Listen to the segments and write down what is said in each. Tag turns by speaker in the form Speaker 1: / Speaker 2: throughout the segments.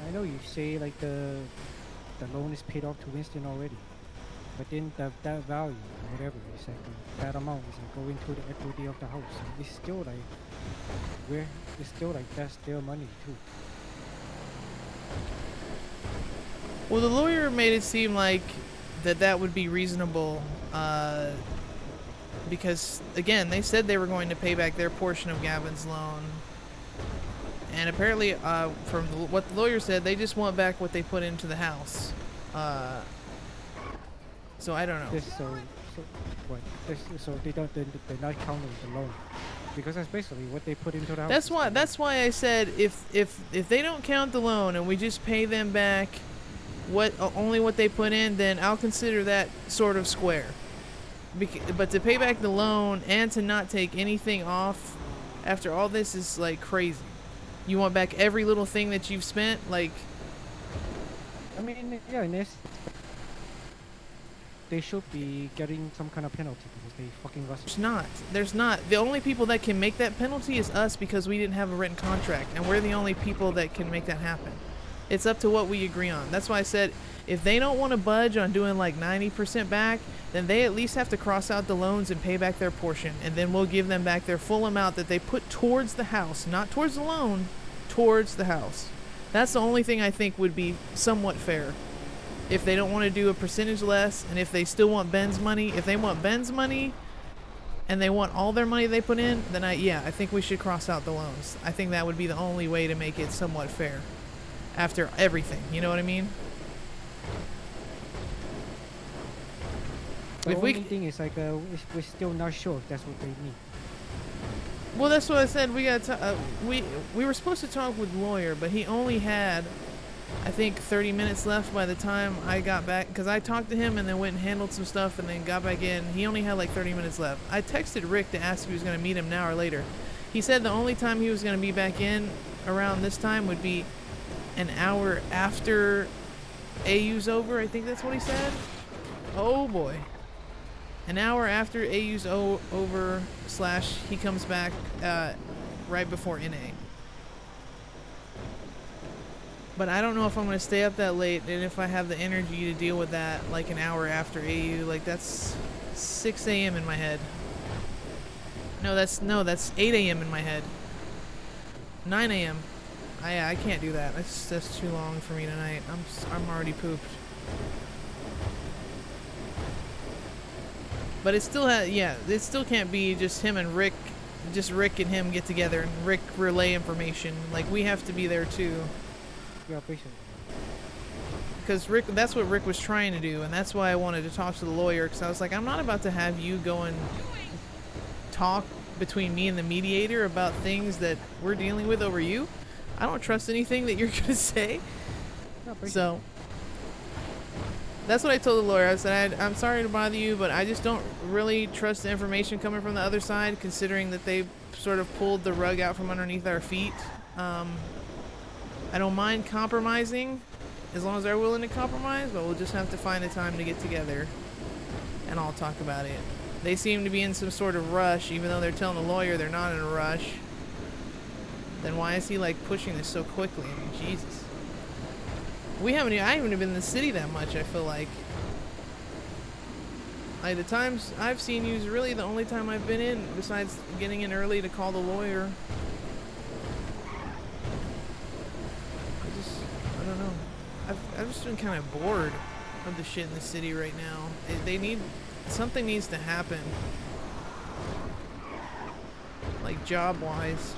Speaker 1: I know you say like the loan is paid off to Winston already, but then that value, whatever, is like that amount is like going to the equity of the house. So it's still like where it's still like that's their money too.
Speaker 2: Well, the lawyer made it seem like that would be reasonable, because again, they said they were going to pay back their portion of Gavin's loan, and apparently, from what the lawyer said, they just want back what they put into the house. Uh, so I don't know.
Speaker 1: This so what? So they're not counting the loan because that's basically what they put into the house.
Speaker 2: That's why. That's why I said if they don't count the loan and we just pay them back what only what they put in, then I'll consider that sort of square. But to pay back the loan and to not take anything off after all this is like crazy. You want back every little thing that you've spent, like.
Speaker 1: I mean, yeah, and they should be getting some kind of penalty because they fucking rushed.
Speaker 2: There's not. There's not. The only people that can make that penalty is us because we didn't have a written contract, and we're the only people that can make that happen. It's up to what we agree on. That's why I said if they don't want to budge on doing like 90% back, then they at least have to cross out the loans and pay back their portion, and then we'll give them back their full amount that they put towards the house, not towards the loan, towards the house. That's the only thing I think would be somewhat fair. If they don't want to do a percentage less, and if they still want Ben's money, if they want Ben's money and they want all their money they put in, then I think we should cross out the loans. I think that would be the only way to make it somewhat fair after everything, you know what I mean?
Speaker 1: The only thing is like we're still not sure if that's what they need.
Speaker 2: Well, that's what I said. We got we were supposed to talk with the lawyer, but he only had, I think, 30 minutes left by the time I got back, because I talked to him and then went and handled some stuff and then got back in. He only had like 30 minutes left. I texted Rick to ask if he was going to meet him now or later. He said the only time he was going to be back in around this time would be an hour after AU's over. I think that's what he said. Oh boy. An hour after AU's over / he comes back right before NA. But I don't know if I'm going to stay up that late and if I have the energy to deal with that like an hour after AU. Like that's 6 a.m. in my head. No, that's 8 a.m. in my head. 9 a.m. I can't do that. That's too long for me tonight. I'm already pooped. But it still it still can't be just him and Rick, just Rick and him get together and Rick relay information. Like we have to be there too.
Speaker 1: Yeah, basically.
Speaker 2: Because Rick, that's what Rick was trying to do, and that's why I wanted to talk to the lawyer. Because I was like, I'm not about to have you go and talk between me and the mediator about things that we're dealing with over you. I don't trust anything that you're gonna say. So that's what I told the lawyer. I said, I'm sorry to bother you, but I just don't really trust the information coming from the other side, considering that they sort of pulled the rug out from underneath our feet. I don't mind compromising, as long as they're willing to compromise, but we'll just have to find a time to get together, and I'll talk about it. They seem to be in some sort of rush, even though they're telling the lawyer they're not in a rush. Then why is he, like, pushing this so quickly? I mean, Jesus. I haven't even been in the city that much, I feel like. Like, the times I've seen you is really the only time I've been in, besides getting in early to call the lawyer. I don't know. I've just been kind of bored of the shit in the city right now. Something needs to happen. Like, job-wise.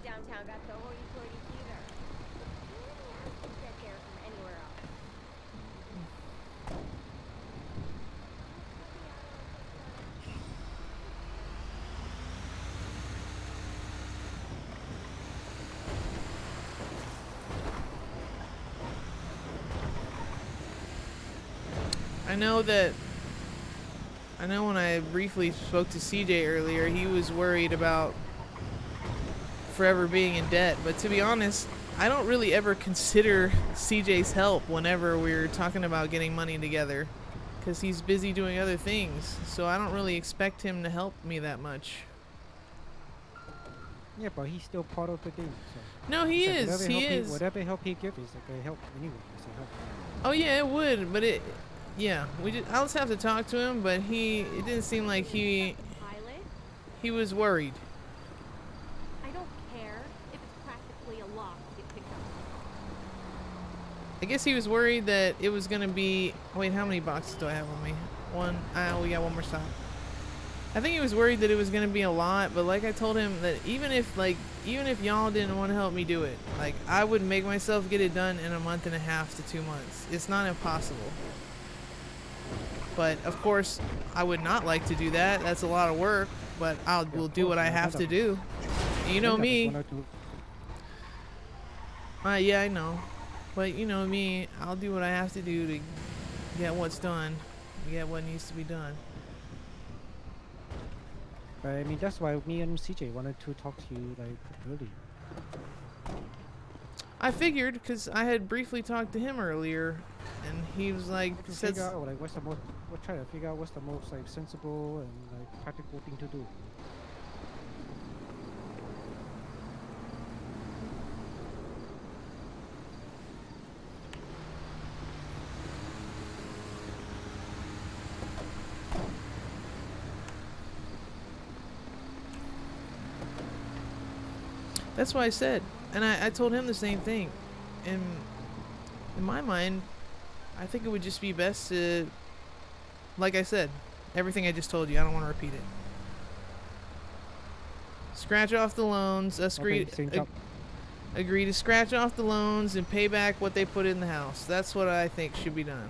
Speaker 3: Downtown got so hoity-toity either. I don't get there from anywhere else.
Speaker 2: I know that I know when I briefly spoke to CJ earlier, he was worried about forever being in debt. But to be honest, I don't really ever consider CJ's help whenever we're talking about getting money together, because he's busy doing other things. So I don't really expect him to help me that much.
Speaker 1: Yeah, but he's still part of the game. So
Speaker 2: No, he
Speaker 1: it's like
Speaker 2: is. He is.
Speaker 1: Whatever help he gives is like a help anyway. It's a help.
Speaker 2: Oh yeah, it would, but yeah, I'll just have to talk to him. But it didn't seem like
Speaker 3: Pilot?
Speaker 2: he was worried.
Speaker 3: I don't care if it's practically a lock to get picked up.
Speaker 2: I guess he was worried that it was gonna be. Wait, how many boxes do I have on me? One. We got one more stop. I think he was worried that it was gonna be a lot, but like I told him that even if y'all didn't want to help me do it, like I would make myself get it done in a month and a half to 2 months. It's not impossible. But of course, I would not like to do that. That's a lot of work, but will do what I have to do. You know me. Yeah, I know. But you know me, I'll do what I have to do to get what's done, get what needs to be done.
Speaker 1: But I mean, that's why me and CJ wanted to talk to you like early.
Speaker 2: I figured, because I had briefly talked to him earlier, and he was like,
Speaker 1: Figure out like we're trying to figure out what's the most like sensible and like practical thing to do.
Speaker 2: That's why I said, and I told him the same thing. In my mind, I think it would just be best to, like I said, everything I just told you, I don't want to repeat it. Scratch off the loans, agree to scratch off the loans and pay back what they put in the house. That's what I think should be done.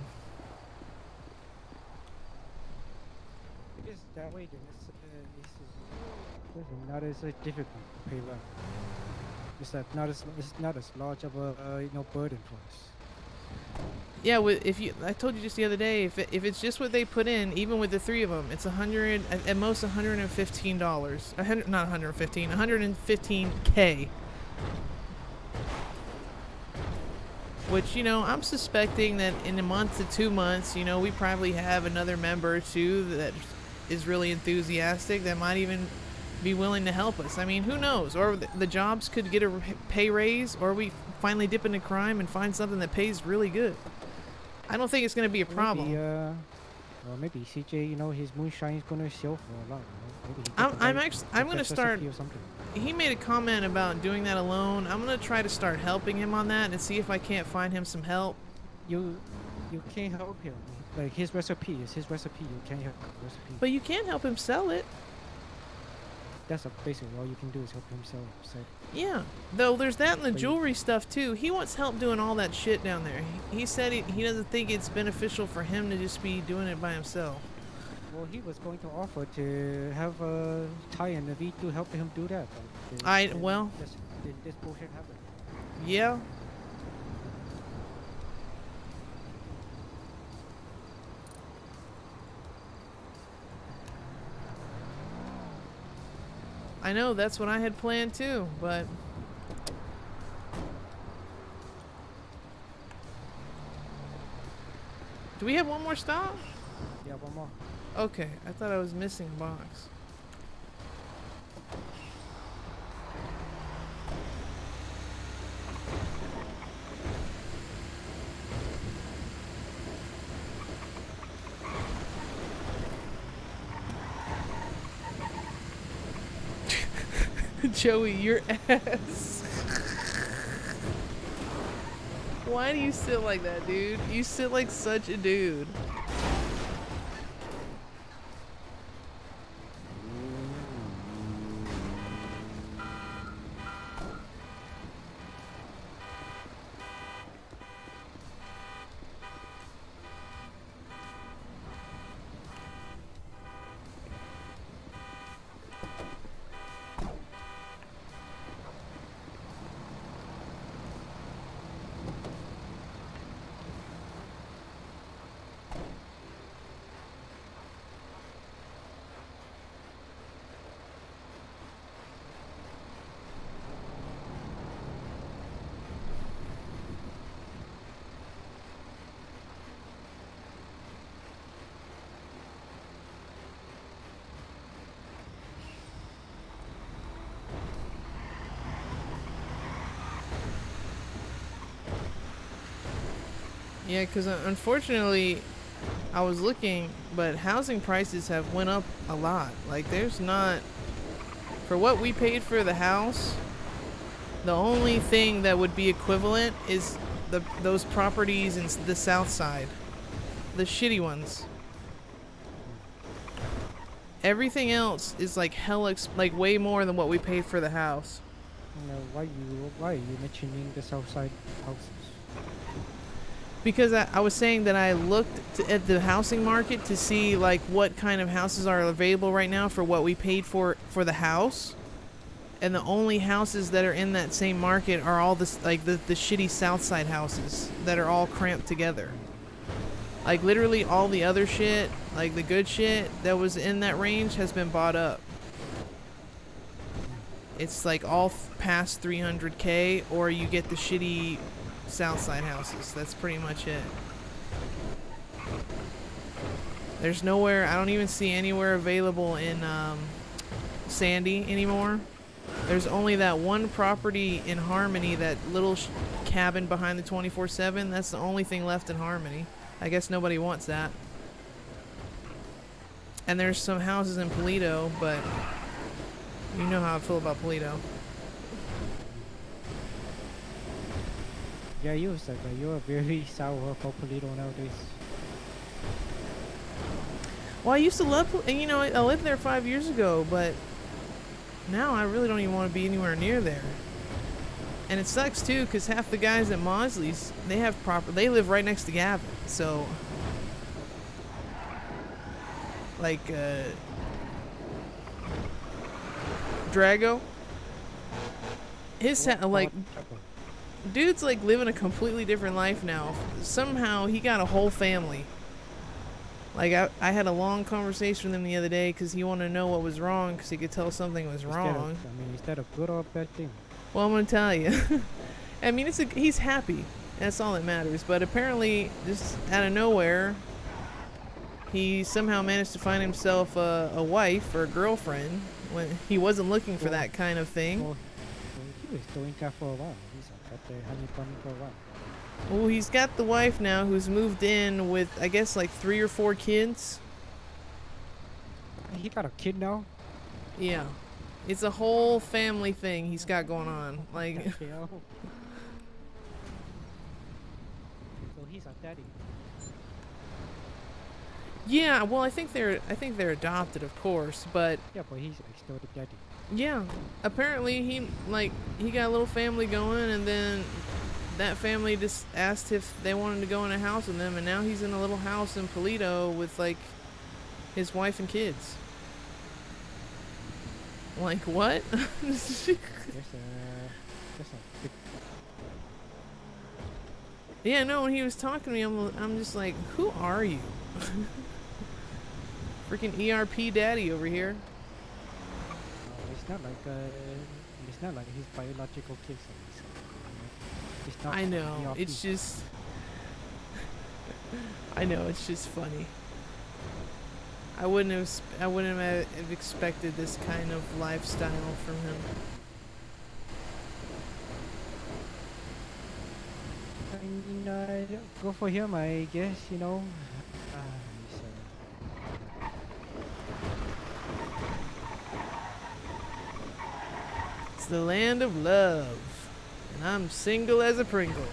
Speaker 1: If it's that way, then it's not as difficult to pay back. It's not as large of a burden for us.
Speaker 2: Yeah, I told you just the other day, if it's just what they put in, even with the 3 of them, it's at most $115. Not 115, 115K. Which, I'm suspecting that in a month to 2 months, we probably have another member or two that is really enthusiastic that might even be willing to help us. I mean, who knows? Or the jobs could get a pay raise, or we finally dip into crime and find something that pays really good. I don't think it's going to be a problem.
Speaker 1: Maybe CJ, his moonshine is going to sell for a lot.
Speaker 2: I'm going to start. He made a comment about doing that alone. I'm going to try to start helping him on that and see if I can't find him some help.
Speaker 1: You can't help him. Like his recipe is his recipe. You can't help the recipe.
Speaker 2: But you can help him sell it.
Speaker 1: That's basically all you can do is help him sell.
Speaker 2: Yeah, though there's that and the jewelry stuff too. He wants help doing all that shit down there. He said he doesn't think it's beneficial for him to just be doing it by himself.
Speaker 1: Well, he was going to offer to have Ty and Naveed to help him do that. This bullshit happened.
Speaker 2: Yeah. I know, that's what I had planned too, but do we have one more stop?
Speaker 1: Yeah, one more.
Speaker 2: Okay, I thought I was missing a box. Joey, your ass. Why do you sit like that, dude? You sit like such a dude. Yeah, because unfortunately, I was looking, but housing prices have went up a lot. Like, there's not, for what we paid for the house, the only thing that would be equivalent is those properties in the south side, the shitty ones. Everything else is like like way more than what we paid for the house.
Speaker 1: You know, why are you mentioning the south side houses?
Speaker 2: Because I was saying that I looked at the housing market to see like what kind of houses are available right now for what we paid for the house. And the only houses that are in that same market are all this like the shitty south side houses that are all cramped together. Like literally all the other shit, like the good shit that was in that range has been bought up. It's like all past 300K, or you get the shitty south side houses. That's pretty much it. There's nowhere, I don't even see anywhere available in Sandy anymore. There's only that one property in Harmony, that little cabin behind the 24/7. That's the only thing left in Harmony. I guess nobody wants that. And there's some houses in Polito, but you know how I feel about Polito.
Speaker 1: Yeah, you said that you're very sour for Polito nowadays.
Speaker 2: Well, I used to love, and you know, I lived there 5 years ago, but now I really don't even want to be anywhere near there. And it sucks too, because half the guys at Mosley's, they live right next to Gavin. So, like, Drago, dude's like living a completely different life now. Somehow he got a whole family. Like, I had a long conversation with him the other day because he wanted to know what was wrong, because he could tell something was wrong.
Speaker 1: Is that a good or bad thing?
Speaker 2: Well, I'm going to tell you. I mean, he's happy. That's all that matters. But apparently, just out of nowhere, he somehow managed to find himself a wife or a girlfriend when he wasn't looking for that kind of thing.
Speaker 1: Well, he was doing that for a while. He's got the honey bunny for a while.
Speaker 2: Well, he's got the wife now who's moved in with, I guess, like 3 or 4 kids.
Speaker 1: He got a kid now?
Speaker 2: Yeah. It's a whole family thing he's got going on. Like,
Speaker 1: So he's a daddy.
Speaker 2: yeah, well, I think they're adopted, of course, but
Speaker 1: Yeah, but he's like still the daddy.
Speaker 2: yeah, apparently he got a little family going, and then that family just asked if they wanted to go in a house with them, and now he's in a little house in Polito with like his wife and kids. Like, what?
Speaker 1: There's a big
Speaker 2: Yeah, no, when he was talking to me, I'm just like, who are you? Freaking ERP daddy over here.
Speaker 1: it's not like his biological kids. It's not
Speaker 2: I know,
Speaker 1: ERP.
Speaker 2: it's just I know, it's just funny. I wouldn't have expected this kind of lifestyle from him.
Speaker 1: I mean, go for him, I guess, you know.
Speaker 2: It's the land of love, and I'm single as a Pringle.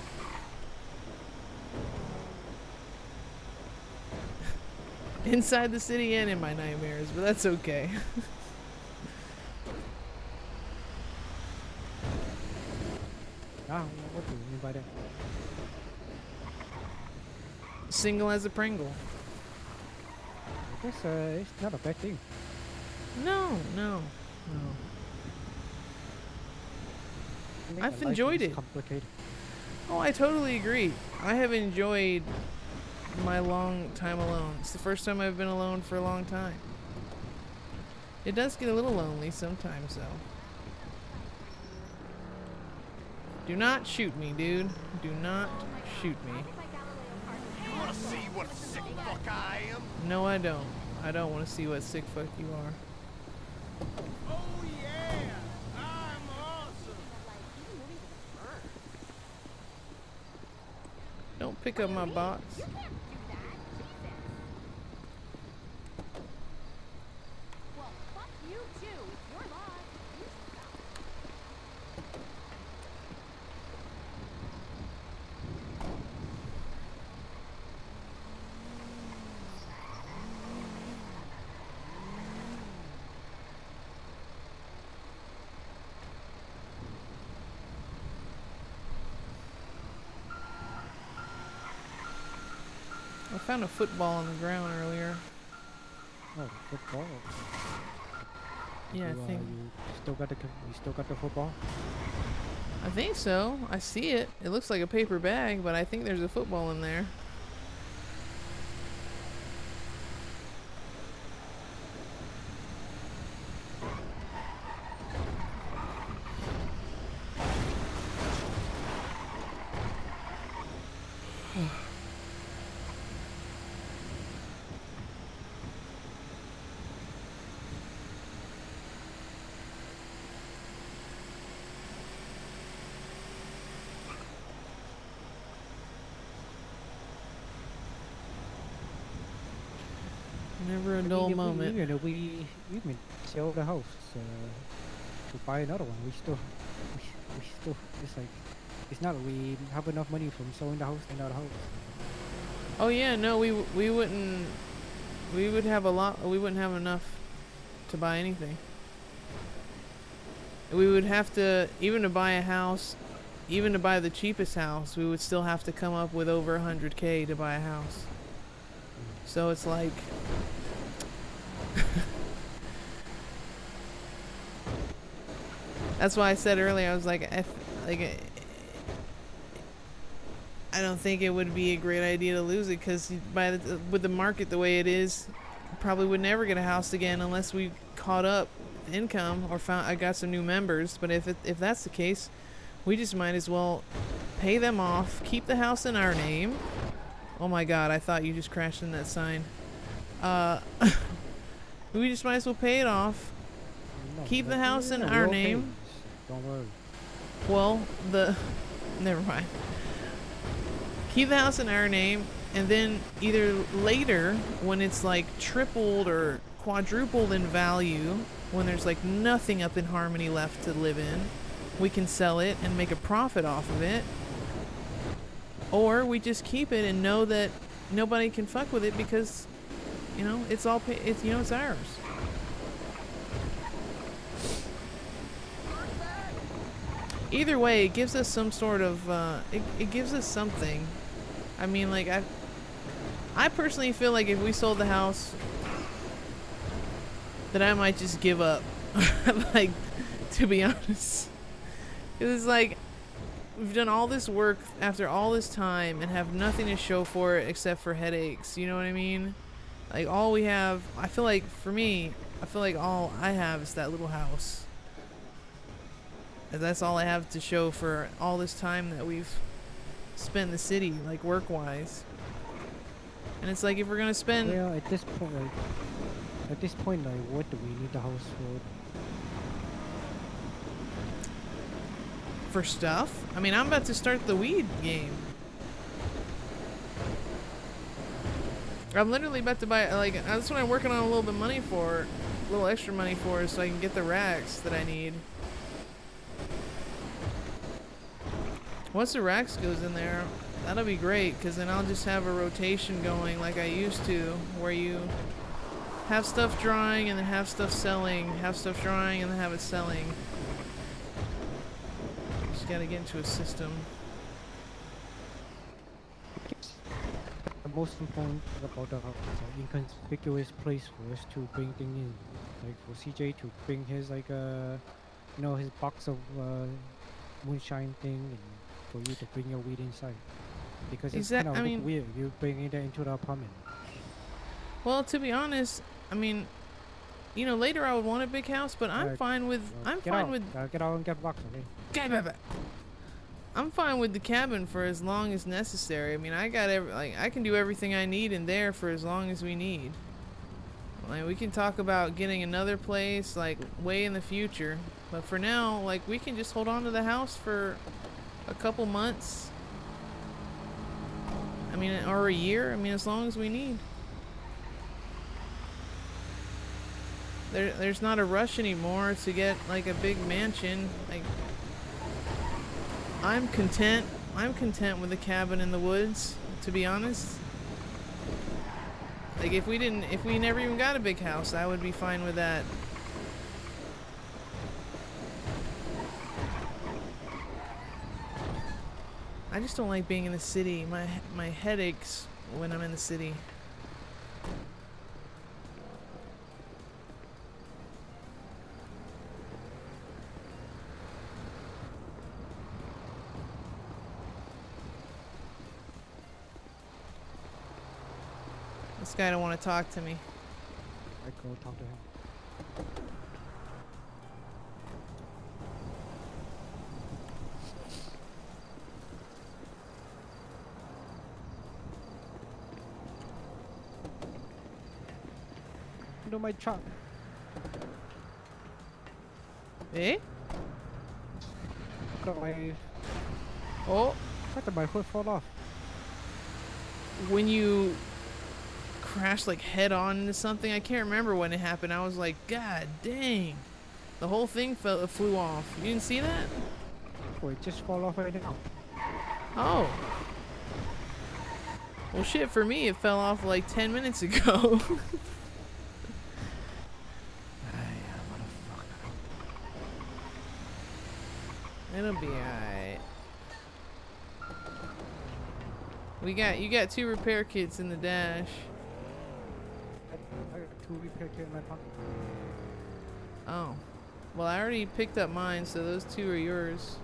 Speaker 2: Inside the city and in my nightmares, but that's okay.
Speaker 1: What do you mean by that?
Speaker 2: Single as a Pringle.
Speaker 1: I guess it's not a bad thing.
Speaker 2: No. I've enjoyed it.
Speaker 1: Complicated.
Speaker 2: Oh, I totally agree. I have enjoyed my long time alone. It's the first time I've been alone for a long time. It does get a little lonely sometimes, though. Do not shoot me, dude. Do not shoot me.
Speaker 4: You wanna see what a sick fuck I am?
Speaker 2: No, I don't. I don't want to see what sick fuck you are.
Speaker 4: Oh yeah, I'm awesome.
Speaker 2: Don't pick up my box.
Speaker 3: You can't do that. Jesus. Well, fuck you too. It's your loss. You suck.
Speaker 2: I found a football on the ground earlier.
Speaker 1: Oh, the football.
Speaker 2: Yeah, I think.
Speaker 1: You still got the football?
Speaker 2: I think so. I see it. It looks like a paper bag, but I think there's a football in there. Never a dull moment.
Speaker 1: Even if we even sell the house to buy another one, we still it's like it's not that we have enough money from selling the house and another house.
Speaker 2: Oh yeah, no, we wouldn't. We would have a lot. We wouldn't have enough to buy anything. We would have to, even to buy a house, even to buy the cheapest house, we would still have to come up with over 100K to buy a house. So it's like. That's why I said earlier, I was like, I don't think it would be a great idea to lose it, because with the market the way it is, probably would never get a house again unless we caught up income or I got some new members. But if that's the case, we just might as well pay them off, keep the house in our name. Oh my God, I thought you just crashed in that sign. We just might as well pay it off, keep the house in our name.
Speaker 1: Don't worry.
Speaker 2: Well, never mind. Keep the house in our name, and then either later, when it's like tripled or quadrupled in value, when there's like nothing up in Harmony left to live in, we can sell it and make a profit off of it. Or we just keep it and know that nobody can fuck with it because, you know, it's all it's ours. Either way, it gives us some sort of it gives us something. I mean, like I personally feel like if we sold the house, that I might just give up. Like, to be honest, because it's like we've done all this work after all this time and have nothing to show for it except for headaches. You know what I mean? Like, all we have, I feel like, for me, I feel like all I have is that little house. That's all I have to show for all this time that we've spent in the city, like work-wise. And it's like, if we're gonna spend...
Speaker 1: Yeah, at this point, like, what do we need the house for?
Speaker 2: For stuff? I mean, I'm about to start the weed game. I'm literally about to buy, like, that's what I'm working on a little bit of money for, a little extra money for, so I can get the racks that I need. Once the racks goes in there, that'll be great, because then I'll just have a rotation going like I used to, where you have stuff drying and then have stuff selling, have stuff drying and then have it selling. Just gotta get into a system.
Speaker 1: The most important about the house is an inconspicuous place for us to bring things in. Like for CJ to bring his like you know, his box of moonshine thing, and for you to bring your weed inside. Because it's kind of weird you bringing that into the apartment.
Speaker 2: Well, to be honest, I mean, you know, later I would want a big house, but I'm fine with
Speaker 1: get out and get box, okay?
Speaker 2: I'm fine with the cabin for as long as necessary. I mean, I can do everything I need in there for as long as we need. Like, we can talk about getting another place like way in the future, but for now, like, we can just hold on to the house for a couple months. I mean, or a year. I mean, as long as we need. There's not a rush anymore to get like a big mansion. Like, I'm content. I'm content with a cabin in the woods, to be honest. Like, if we never even got a big house, I would be fine with that. I just don't like being in the city. My head aches when I'm in the city. This guy don't want to talk to me.
Speaker 1: I go talk to him. Into my truck.
Speaker 2: Eh?
Speaker 1: Look, my
Speaker 2: Oh,
Speaker 1: my foot fall off.
Speaker 2: when you crash like head on into something, I can't remember when it happened. I was like, God dang. The whole thing flew off. You didn't see that?
Speaker 1: Oh, it just fall off right now.
Speaker 2: Oh. Well, shit, for me, it fell off like 10 minutes ago. It'll be alright. You got 2 repair kits in the dash.
Speaker 1: I got 2 repair kits in my pocket.
Speaker 2: Oh. Well, I already picked up mine, so those 2 are yours.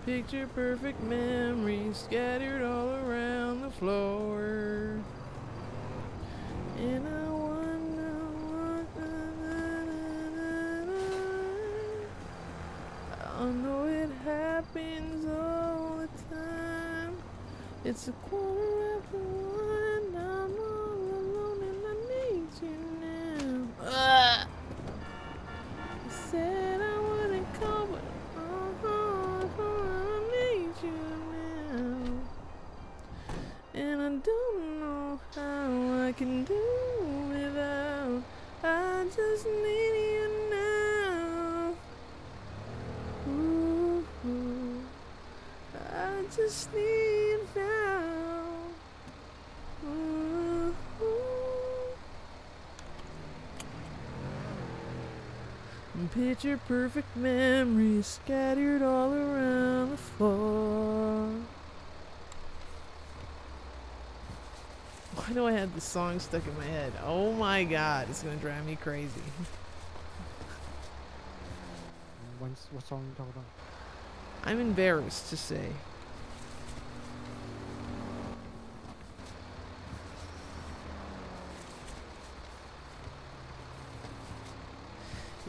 Speaker 2: Picture perfect memories scattered all around the floor. And I wonder I know it happens all the time. It's a 1:15. I'm all alone and I need you now. I said I wouldn't call, but I need you now. And I don't know how I can do without. I just need you now. Ooh, I just need you now. Ooh, picture perfect memories scattered all around the floor. Why do I have this song stuck in my head? Oh my god, it's gonna drive me crazy.
Speaker 1: What song you talking about?
Speaker 2: I'm embarrassed to say.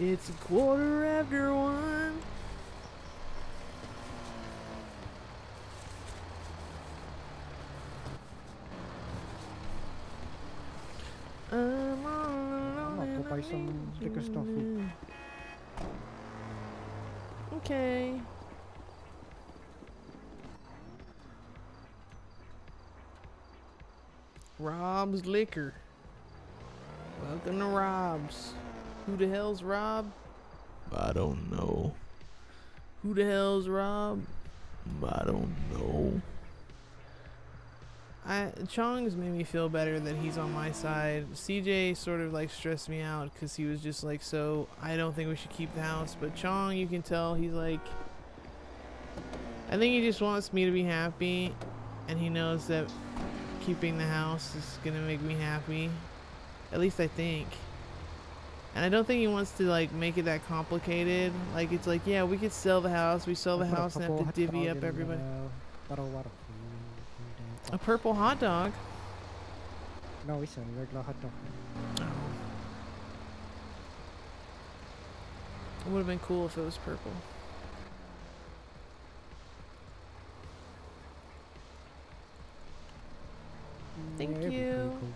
Speaker 2: It's 1:15. I'm all alone
Speaker 1: I'll
Speaker 2: and
Speaker 1: go buy
Speaker 2: I
Speaker 1: some
Speaker 2: need
Speaker 1: liquor
Speaker 2: you
Speaker 1: store food.
Speaker 2: now. Okay. Rob's Liquor. Welcome to Rob's. Who the hell's Rob? I don't know. Who the hell's Rob? I don't know. Chong's made me feel better that he's on my side. CJ sort of like stressed me out because he was just like, so I don't think we should keep the house. But Chong, you can tell he's like, I think he just wants me to be happy, and he knows that keeping the house is gonna make me happy. At least I think. And I don't think he wants to like make it that complicated. Like, it's like, yeah, we could sell the house. We sell the house and have to divvy up everybody.
Speaker 1: Bottle of water.
Speaker 2: A purple hot dog?
Speaker 1: No, it's a regular hot dog.
Speaker 2: Oh. It would have been cool if it was purple. Thank
Speaker 1: it'd be pretty
Speaker 2: you.
Speaker 1: cool.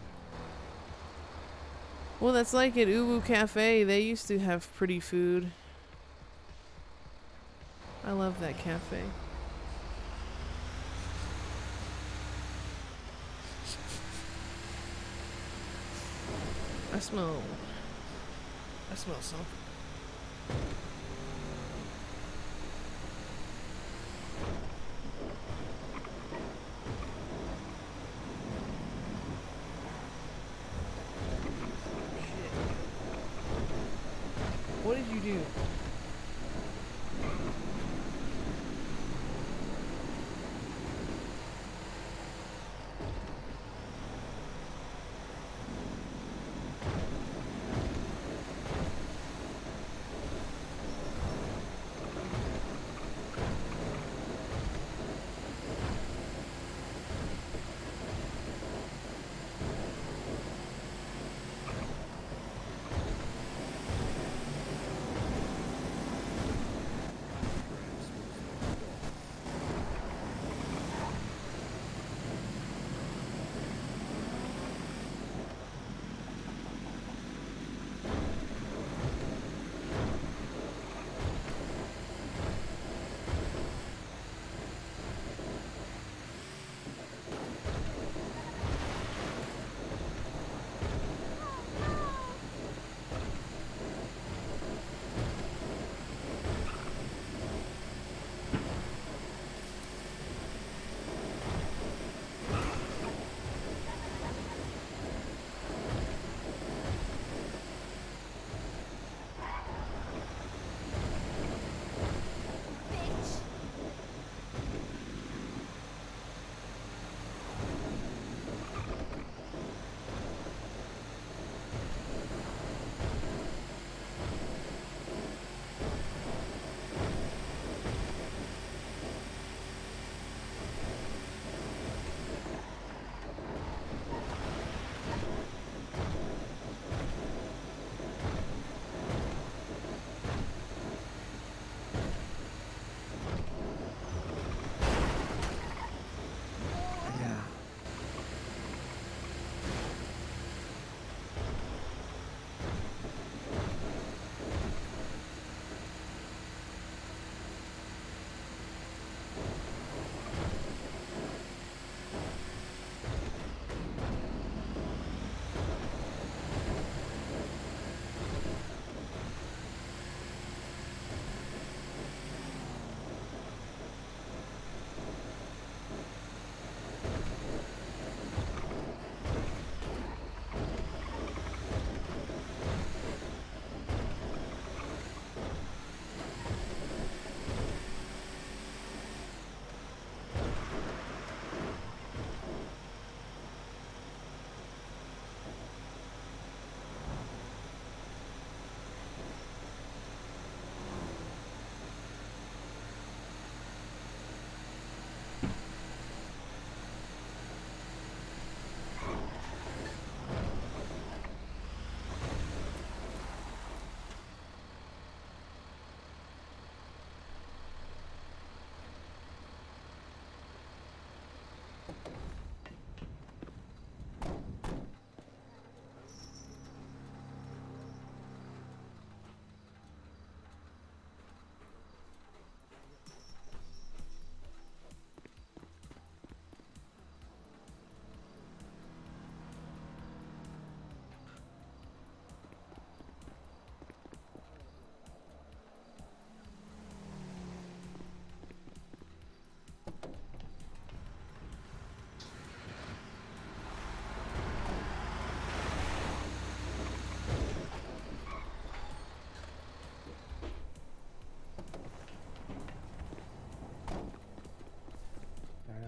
Speaker 2: Well, that's like at Uwu Cafe. They used to have pretty food. I love that cafe. I smell something. Shit. What did you do?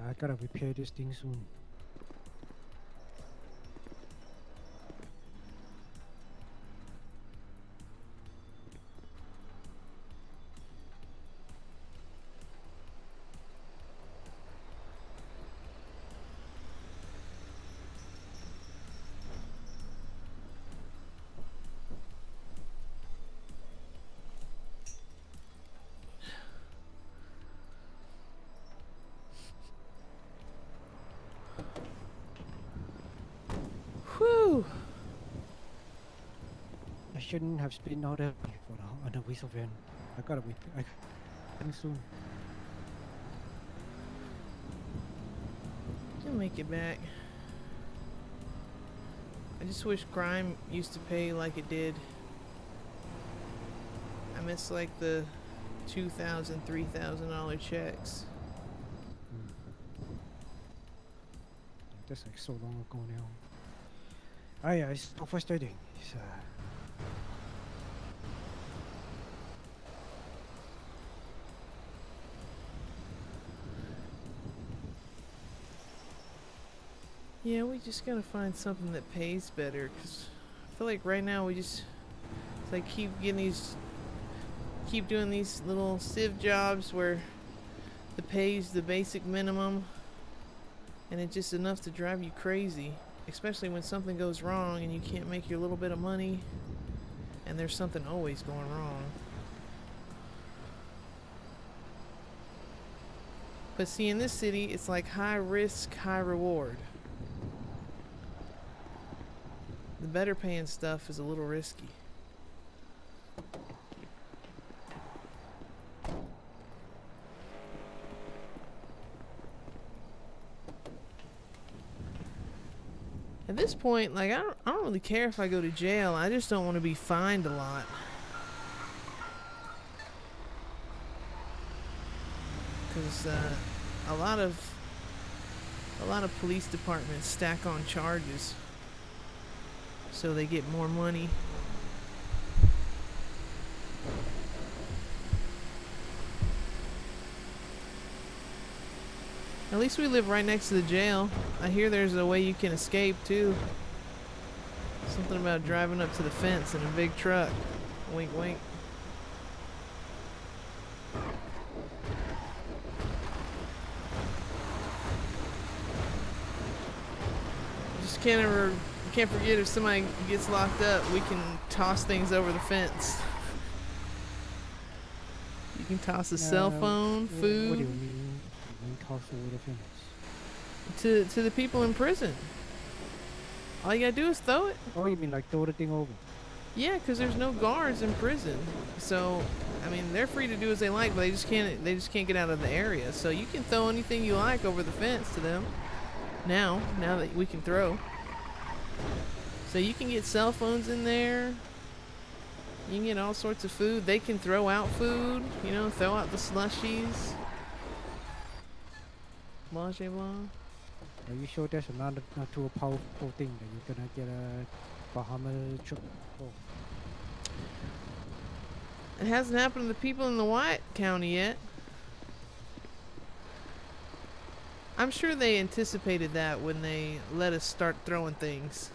Speaker 1: I gotta repair this thing soon. I shouldn't have spent all that money for the whistle van. I gotta wait. I coming soon.
Speaker 2: You'll make it back. I just wish crime used to pay like it did. I miss like the $2,000, $3,000 checks.
Speaker 1: That's like so long ago now. Oh yeah, it's so frustrating. It's,
Speaker 2: Yeah, we just gotta find something that pays better, cause I feel like right now we just, it's like keep doing these little civ jobs where the pay's the basic minimum, and it's just enough to drive you crazy, especially when something goes wrong and you can't make your little bit of money, and there's something always going wrong. But see, in this city, it's like high risk, high reward. The better paying stuff is a little risky. At this point, like, I don't really care if I go to jail. I just don't want to be fined a lot. Because a lot of police departments stack on charges, so they get more money. At least we live right next to the jail. I hear there's a way you can escape too. Something about driving up to the fence in a big truck. Wink, wink. Just can't forget, if somebody gets locked up, we can toss things over the fence. You can toss a cell phone, food.
Speaker 1: What do you mean? Toss over the fence?
Speaker 2: To the people in prison. All you gotta do is throw it.
Speaker 1: Oh, you mean like throw the thing over?
Speaker 2: Yeah, because there's no guards in prison, so I mean they're free to do as they like, but they just can't get out of the area. So you can throw anything you like over the fence to them. Now that we can throw, so you can get cell phones in there. You can get all sorts of food. They can throw out food. You know, throw out the slushies. Blah, blah, blah.
Speaker 1: Are you sure that's not too powerful thing that you're gonna get a Bahama trip for?
Speaker 2: It hasn't happened to the people in the White County yet. I'm sure they anticipated that when they let us start throwing things.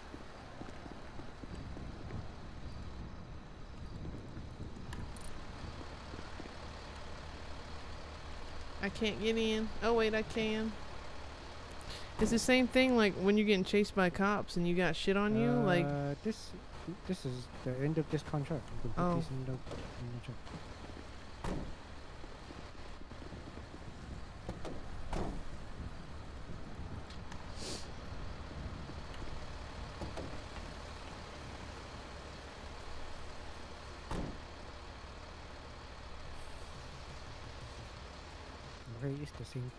Speaker 2: I can't get in. Oh wait, I can. It's the same thing like when you're getting chased by cops and you got shit on you. Like
Speaker 1: this is the end of this contract. You can put this in the contract. Okay, it's the same.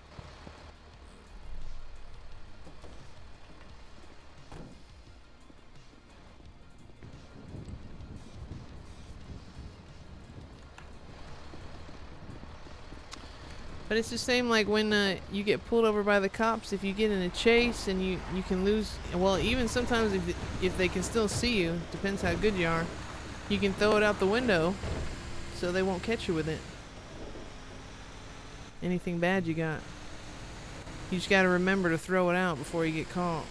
Speaker 2: But it's the same like when you get pulled over by the cops. If you get in a chase and you can lose, well, even sometimes if they can still see you, depends how good you are, you can throw it out the window so they won't catch you with it. Anything bad you got. You just gotta remember to throw it out before you get caught.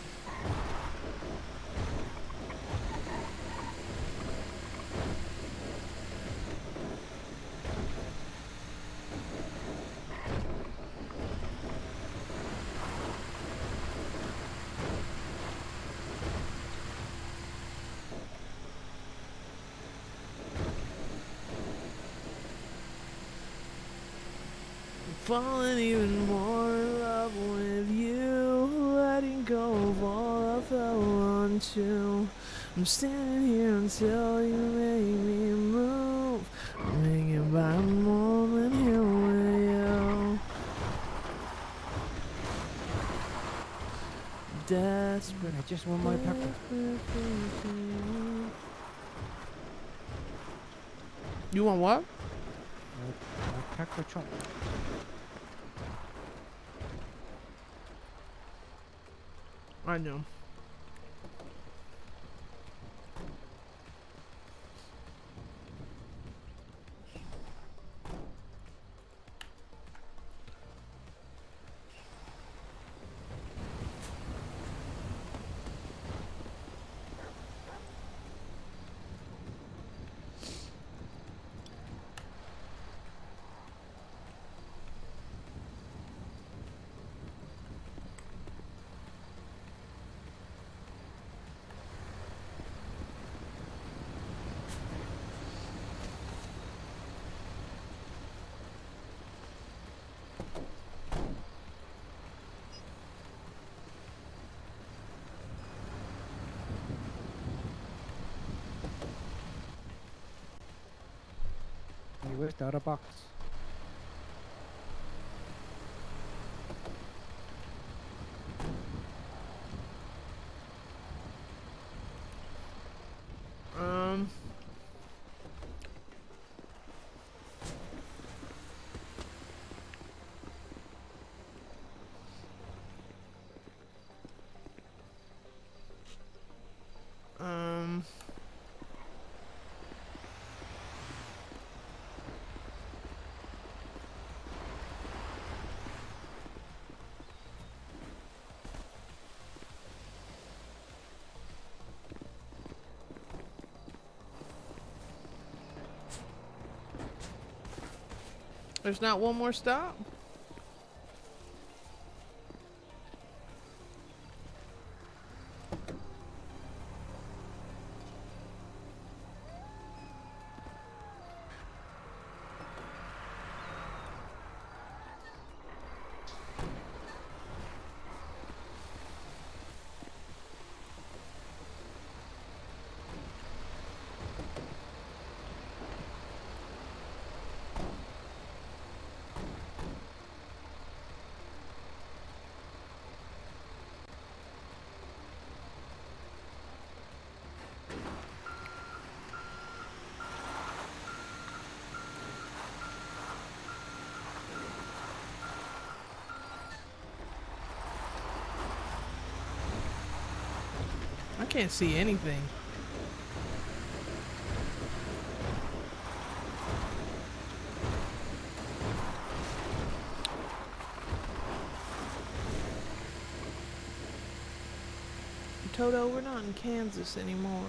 Speaker 2: Falling even more in love with you, letting go of all I fell onto. I'm standing here until you make me move. I'm hanging by a moment here with you. Desperate.
Speaker 1: I just want my pepper.
Speaker 2: You want what?
Speaker 1: My pepper chop.
Speaker 2: I know.
Speaker 1: Hey, where's the other box?
Speaker 2: Um. Um. There's not one more stop? I can't see anything. Toto, we're not in Kansas anymore.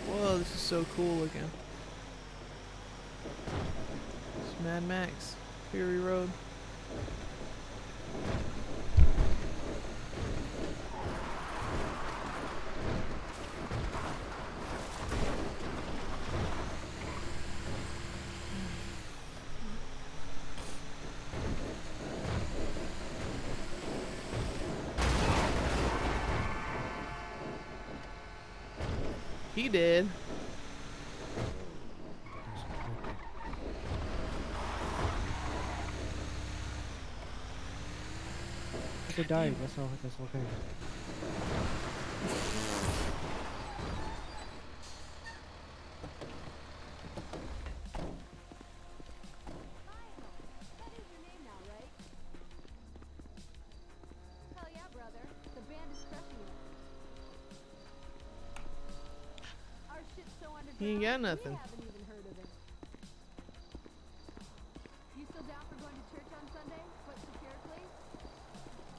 Speaker 2: Whoa, this is so cool looking. It's Mad Max, Fury Road. He did.
Speaker 1: They died. That's all. That's okay.
Speaker 3: That is your name now, right? Hell yeah, brother. The band is crushing it. Our shit's so underground.
Speaker 2: He ain't got nothing.
Speaker 3: We haven't even heard of it. You still down for going to church on Sunday? But satirically?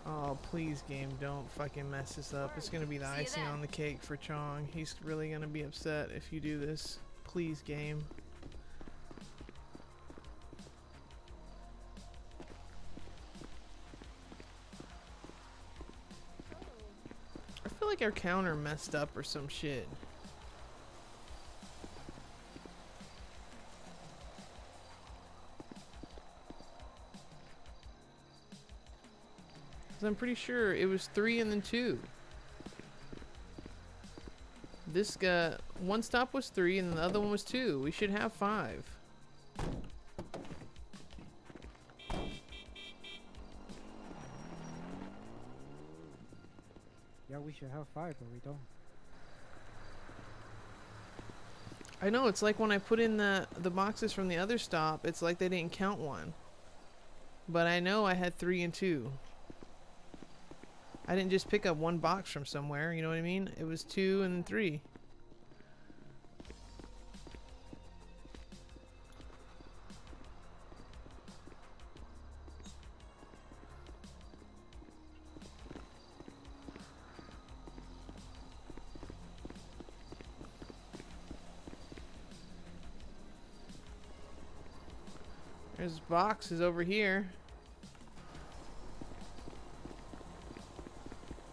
Speaker 2: Oh, please, game, don't fucking mess this up. It's gonna be the
Speaker 3: See you
Speaker 2: icing
Speaker 3: then.
Speaker 2: on the cake for Chong. He's really gonna be upset if you do this. Please, game. I feel like our counter messed up or some shit. 'Cause I'm pretty sure it was 3 and then 2. This guy, one stop was 3 and the other one was 2. We should have 5.
Speaker 1: Yeah, we should have 5, but we don't.
Speaker 2: I know, it's like when I put in the boxes from the other stop, it's like they didn't count one. But I know I had 3 and 2. I didn't just pick up one box from somewhere, you know what I mean? It was 2 and 3. There's boxes over here.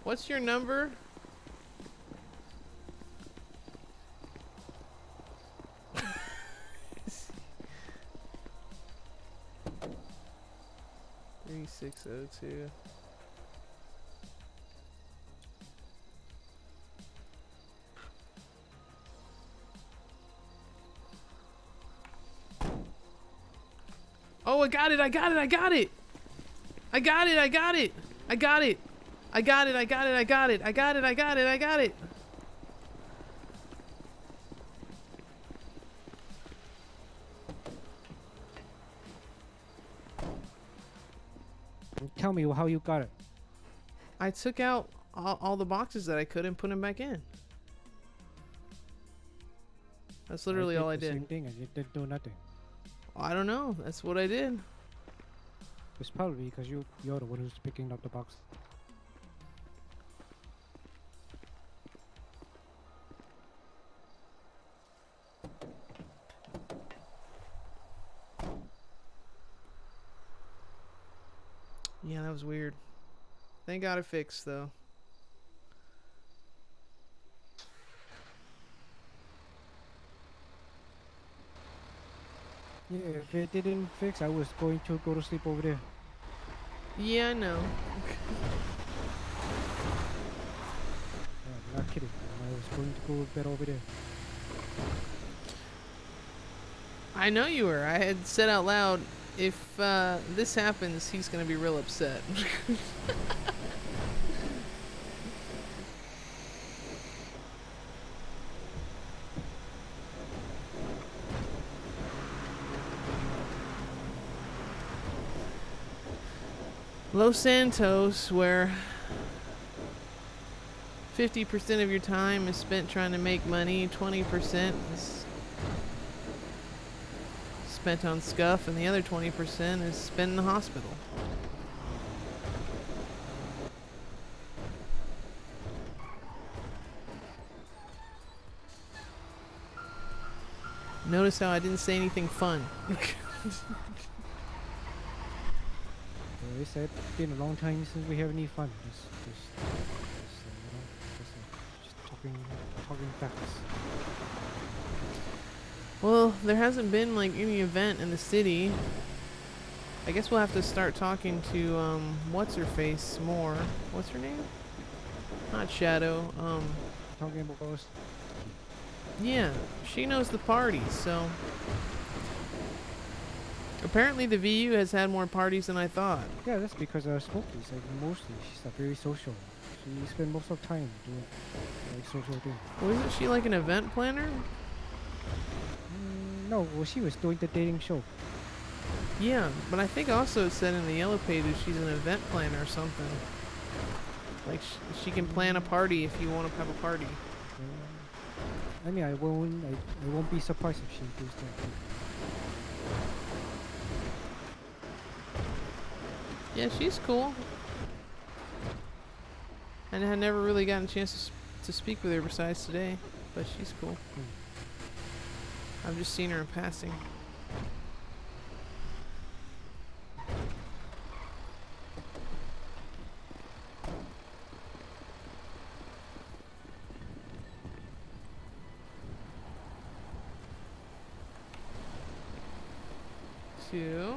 Speaker 2: What's your number? Three 602. Oh, I got it, I got it, I got it! I got it, I got it! I got it! I got it, I got it, I got it, I got it, I got it, I got it!
Speaker 1: Tell me how you got it.
Speaker 2: I took out all the boxes that I could and put them back in. That's literally all I
Speaker 1: The same
Speaker 2: did.
Speaker 1: thing and you didn't do nothing.
Speaker 2: I don't know, that's what I did.
Speaker 1: It's probably because you're the one who's picking up the box.
Speaker 2: Yeah, that was weird. They got it fixed though.
Speaker 1: Yeah, if it didn't fix, I was going to go to sleep over there.
Speaker 2: Yeah, I know.
Speaker 1: Yeah, I'm not kidding. I was going to go to bed over there.
Speaker 2: I know you were. I had said out loud, if this happens, he's gonna be real upset. Los Santos, where 50% of your time is spent trying to make money, 20% is spent on scuff, and the other 20% is spent in the hospital. Notice how I didn't say anything fun.
Speaker 1: They said it's been a long time since we have any fun. Just talking facts.
Speaker 2: Well, there hasn't been like any event in the city. I guess we'll have to start talking to what's her face more. What's her name? Not Shadow.
Speaker 1: Talking about us.
Speaker 2: Yeah, she knows the parties, so apparently the VU has had more parties than I thought.
Speaker 1: Yeah, that's because Smokey's like mostly she's very social. She spends most of the time doing like social things.
Speaker 2: Well, isn't she like an event planner?
Speaker 1: No, well she was doing the dating show.
Speaker 2: Yeah, but I think also it said in the yellow pages she's an event planner or something. Like she can plan a party if you want to have a party.
Speaker 1: I mean, I won't be surprised if she does that.
Speaker 2: Yeah, she's cool. And I had never really gotten a chance to speak with her besides today, but she's cool. I've just seen her in passing. Two.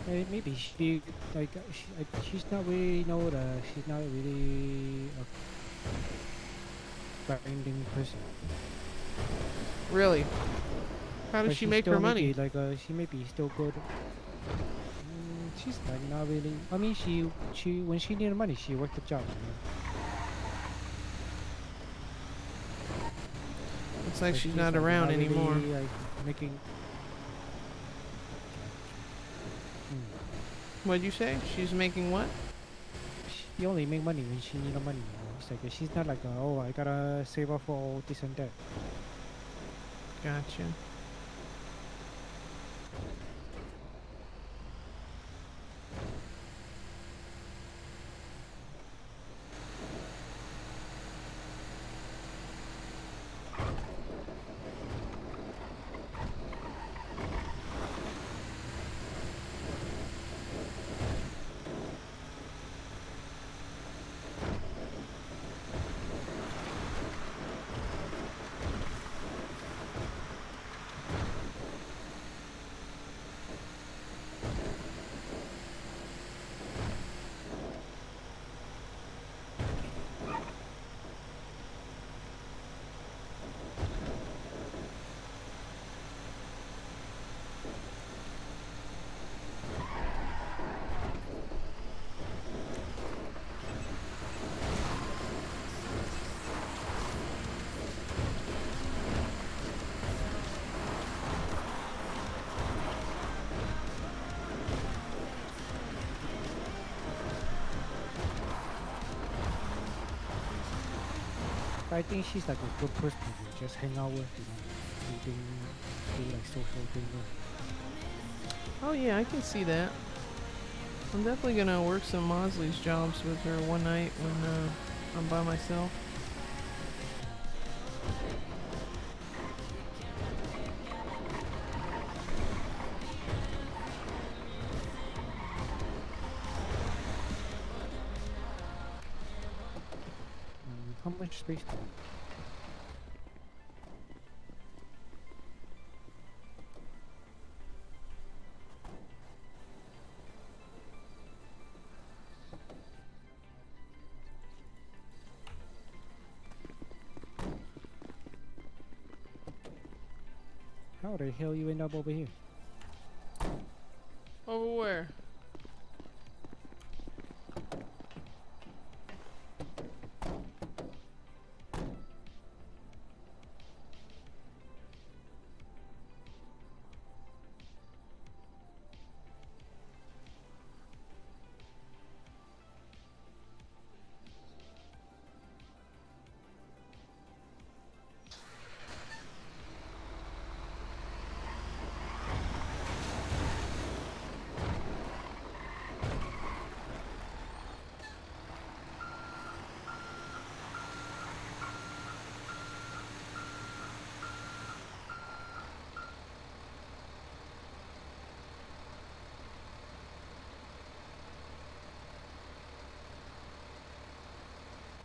Speaker 1: Maybe she like she's not really she's not really a grinding person.
Speaker 2: Really? How does
Speaker 1: But
Speaker 2: she
Speaker 1: she's
Speaker 2: make her
Speaker 1: still
Speaker 2: money?
Speaker 1: maybe like she may be still good. She's like not really. I mean, she when she needed money, she worked a job.
Speaker 2: Looks like
Speaker 1: But
Speaker 2: she's
Speaker 1: she's
Speaker 2: not
Speaker 1: like
Speaker 2: around
Speaker 1: really,
Speaker 2: anymore.
Speaker 1: like making.
Speaker 2: What'd you say? She's making what?
Speaker 1: She only make money when she need the money. It's like she's not like oh I gotta save up for all this and that.
Speaker 2: Gotcha.
Speaker 1: But I think she's like a good person to just hang out with, do like social thing with.
Speaker 2: Oh yeah, I can see that. I'm definitely gonna work some Mosley's jobs with her one night when I'm by myself.
Speaker 1: How much space do you have? How the hell you end up over here?
Speaker 2: Over where?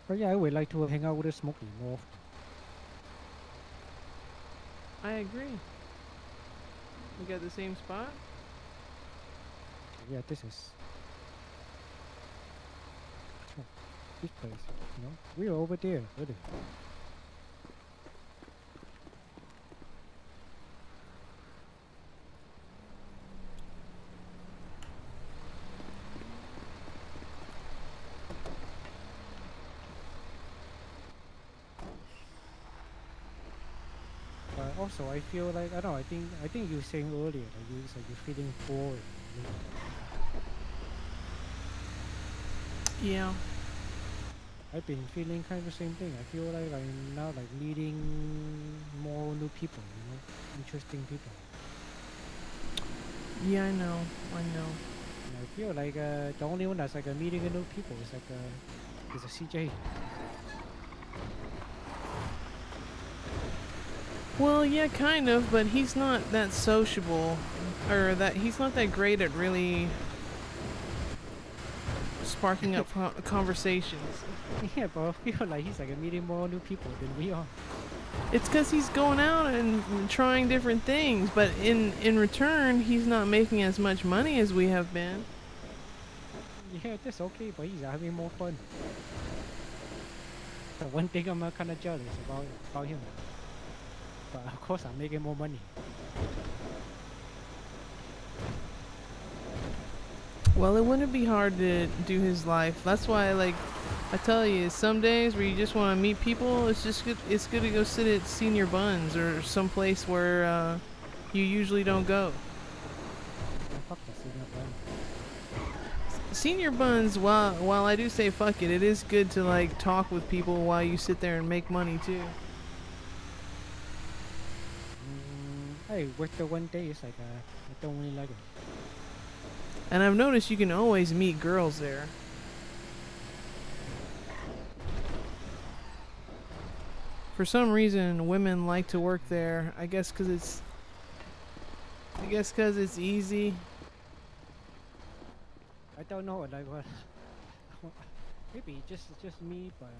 Speaker 1: But yeah, I would like to hang out with a Smokey more often.
Speaker 2: I agree. We got the same spot?
Speaker 1: Yeah, this is this place. We are over there, really. But also, I feel like I don't know. I think you were saying earlier that you're feeling bored.
Speaker 2: Yeah.
Speaker 1: I've been feeling kind of the same thing. I feel like I'm now like meeting more new people, interesting people.
Speaker 2: Yeah, I know. I know.
Speaker 1: And I feel like the only one that's like meeting new people is like is a CJ.
Speaker 2: Well, yeah, kind of, but he's not that sociable, or that he's not that great at really sparking up conversations.
Speaker 1: Yeah, but I feel like he's like meeting more new people than we are.
Speaker 2: It's because he's going out and trying different things, but in return, he's not making as much money as we have been.
Speaker 1: Yeah, that's okay, but he's having more fun. The one thing I'm kind of jealous about him. But of course, I'm making more money.
Speaker 2: Well, it wouldn't be hard to do his life. That's why, like, I tell you, some days where you just want to meet people, it's just good. It's good to go sit at Senior Buns or someplace where you usually don't go.
Speaker 1: Fuck the Senior Bun.
Speaker 2: Senior Buns, while I do say fuck it, it is good to like talk with people while you sit there and make money too.
Speaker 1: I worked there one day. It's like I don't really like it.
Speaker 2: And I've noticed you can always meet girls there. For some reason, women like to work there. I guess 'cause it's easy.
Speaker 1: I don't know, like what. Maybe just me, but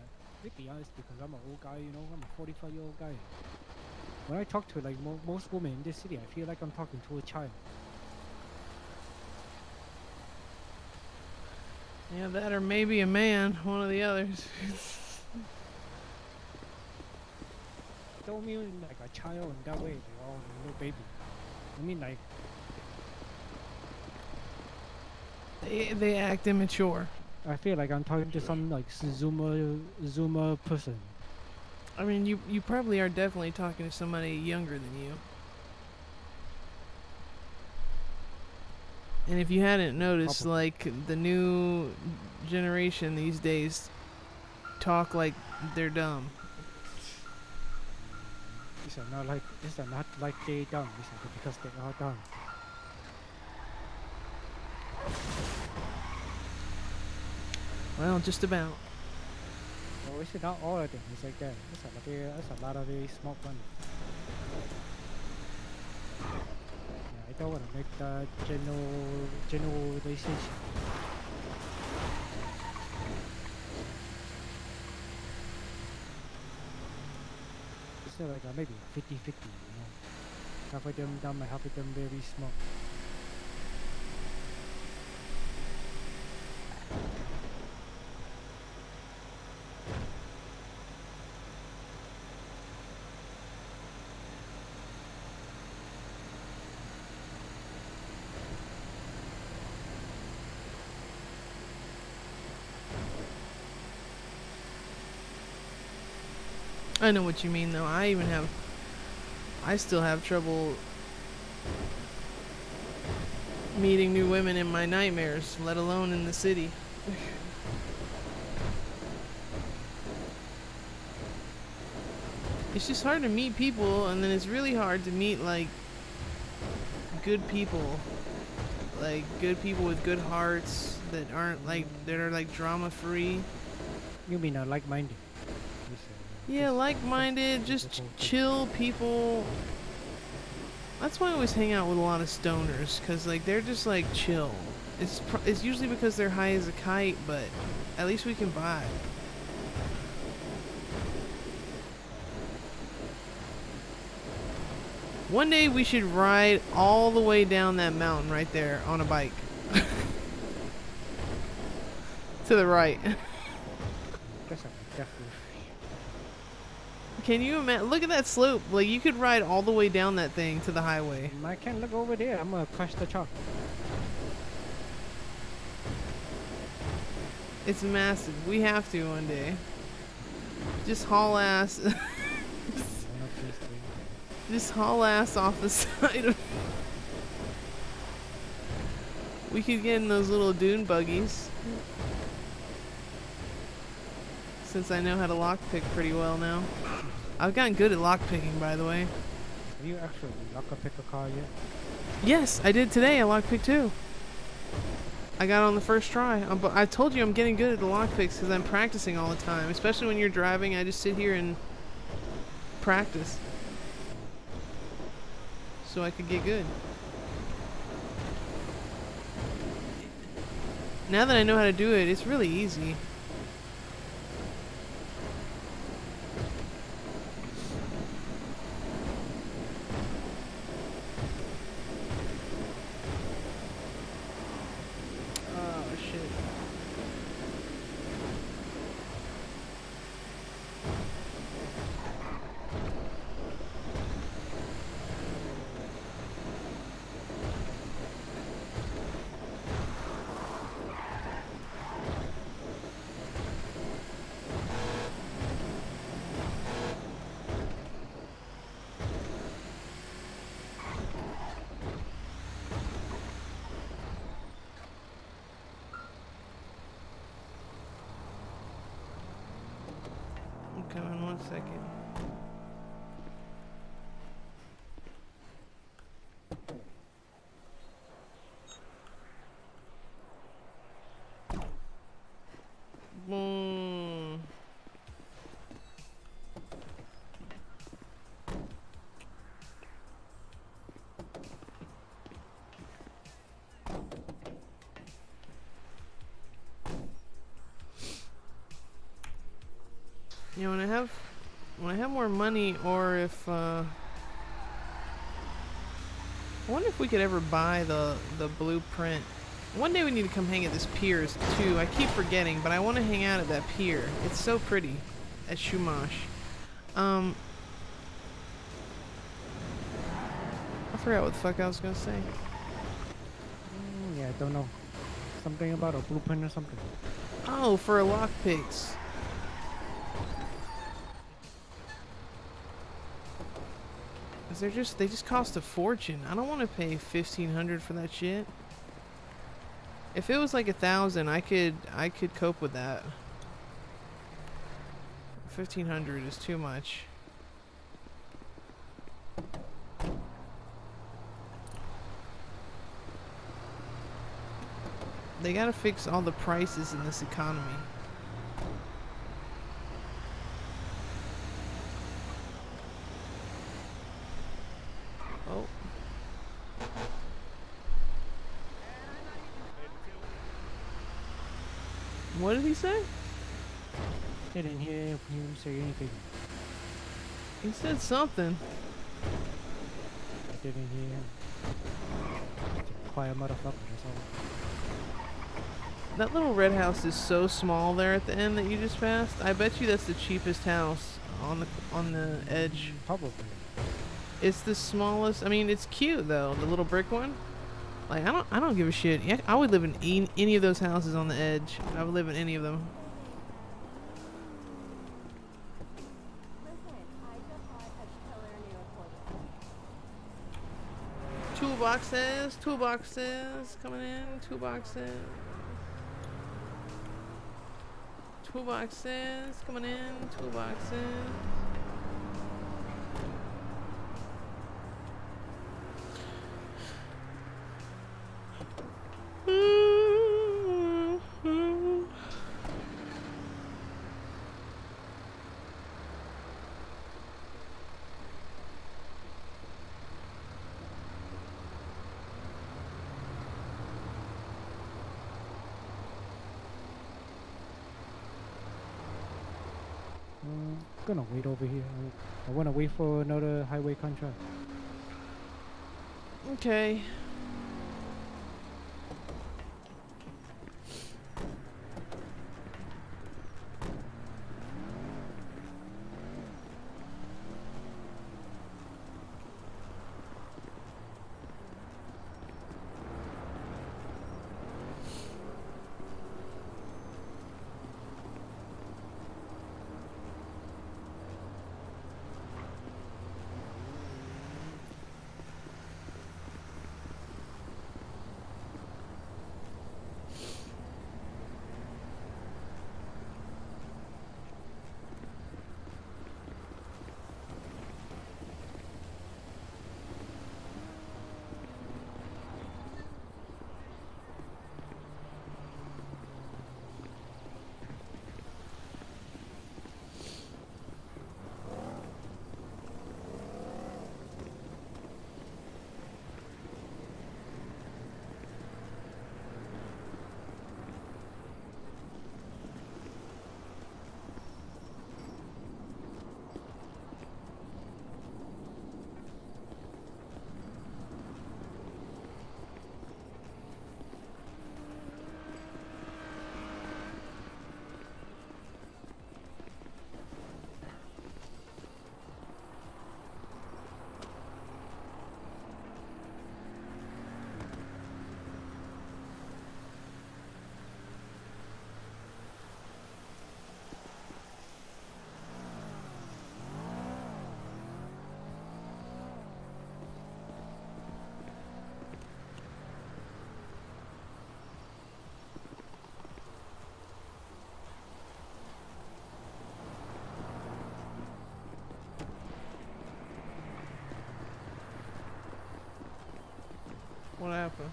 Speaker 1: maybe honest because I'm an old guy. You know, I'm a 45-year-old guy. When I talk to like most women in this city, I feel like I'm talking to a child.
Speaker 2: Yeah, that or maybe a man, one of the others.
Speaker 1: Don't mean like a child in that way, like oh, a little baby. I mean like
Speaker 2: They act immature.
Speaker 1: I feel like I'm talking to some like Zoomer person.
Speaker 2: I mean, you probably are definitely talking to somebody younger than you. And if you hadn't noticed,
Speaker 1: Probably.
Speaker 2: like, the new generation these days talk like they're dumb.
Speaker 1: These are not like they dumb. These are because they are dumb.
Speaker 2: Well, just about.
Speaker 1: Well, it's not all of them. It's like that. That's a lot of very smart one. Yeah, I don't want to make the generalization. It's like maybe 50-50, you know. Half of them dumb and half of them very smart.
Speaker 2: I know what you mean, though. I still have trouble meeting new women in my nightmares, let alone in the city. It's just hard to meet people, and then it's really hard to meet, like, good people. Like, good people with good hearts that aren't, like, that are, like, drama-free.
Speaker 1: You mean like-minded?
Speaker 2: Yeah, like-minded, just chill people. That's why I always hang out with a lot of stoners, because, like, they're just, like, chill. It's usually because they're high as a kite, but at least we can vibe. One day we should ride all the way down that mountain right there on a bike. To the right.
Speaker 1: That's definitely.
Speaker 2: Can you imagine? Look at that slope. Like, you could ride all the way down that thing to the highway.
Speaker 1: I can't look over there. I'm gonna crush the truck.
Speaker 2: It's massive. We have to one day. Just haul ass. Just haul ass off the side of. We could get in those little dune buggies. Since I know how to lockpick pretty well now. I've gotten good at lockpicking, by the way.
Speaker 1: Have you actually lock-pick a car yet?
Speaker 2: Yes, I did today. I lockpicked too. I got on the first try. I told you I'm getting good at the lockpicks because I'm practicing all the time. Especially when you're driving, I just sit here and practice. So I could get good. Now that I know how to do it, it's really easy. 1 second. Boom. You know, when I have more money, or if I wonder if we could ever buy the blueprint. One day we need to come hang at this pier too. I keep forgetting, but I want to hang out at that pier. It's so pretty at Shumash. I forgot what the fuck I was gonna say.
Speaker 1: Yeah, I don't know. Something about a blueprint or something.
Speaker 2: Oh, for lockpicks. They just cost a fortune. I don't want to pay $1,500 for that shit. If it was like 1,000, I could cope with that. 1,500 is too much. They gotta fix all the prices in this economy. Oh. What did he say?
Speaker 1: I didn't hear him say anything.
Speaker 2: He said something.
Speaker 1: I didn't hear him. Quiet motherfucker, that's all.
Speaker 2: That little red house is so small there at the end that you just passed. I bet you that's the cheapest house on the edge.
Speaker 1: Probably.
Speaker 2: It's the smallest. I mean, it's cute though. The little brick one. Like I don't give a shit. Yeah, I would live in any of those houses on the edge. I would live in any of them.
Speaker 3: Listen, I just bought a killer new equipment.
Speaker 2: 2 boxes coming in. 2 boxes. 2 boxes coming in. 2 boxes.
Speaker 1: Gonna wait over here. I wanna wait for another highway contract.
Speaker 2: Okay. happened?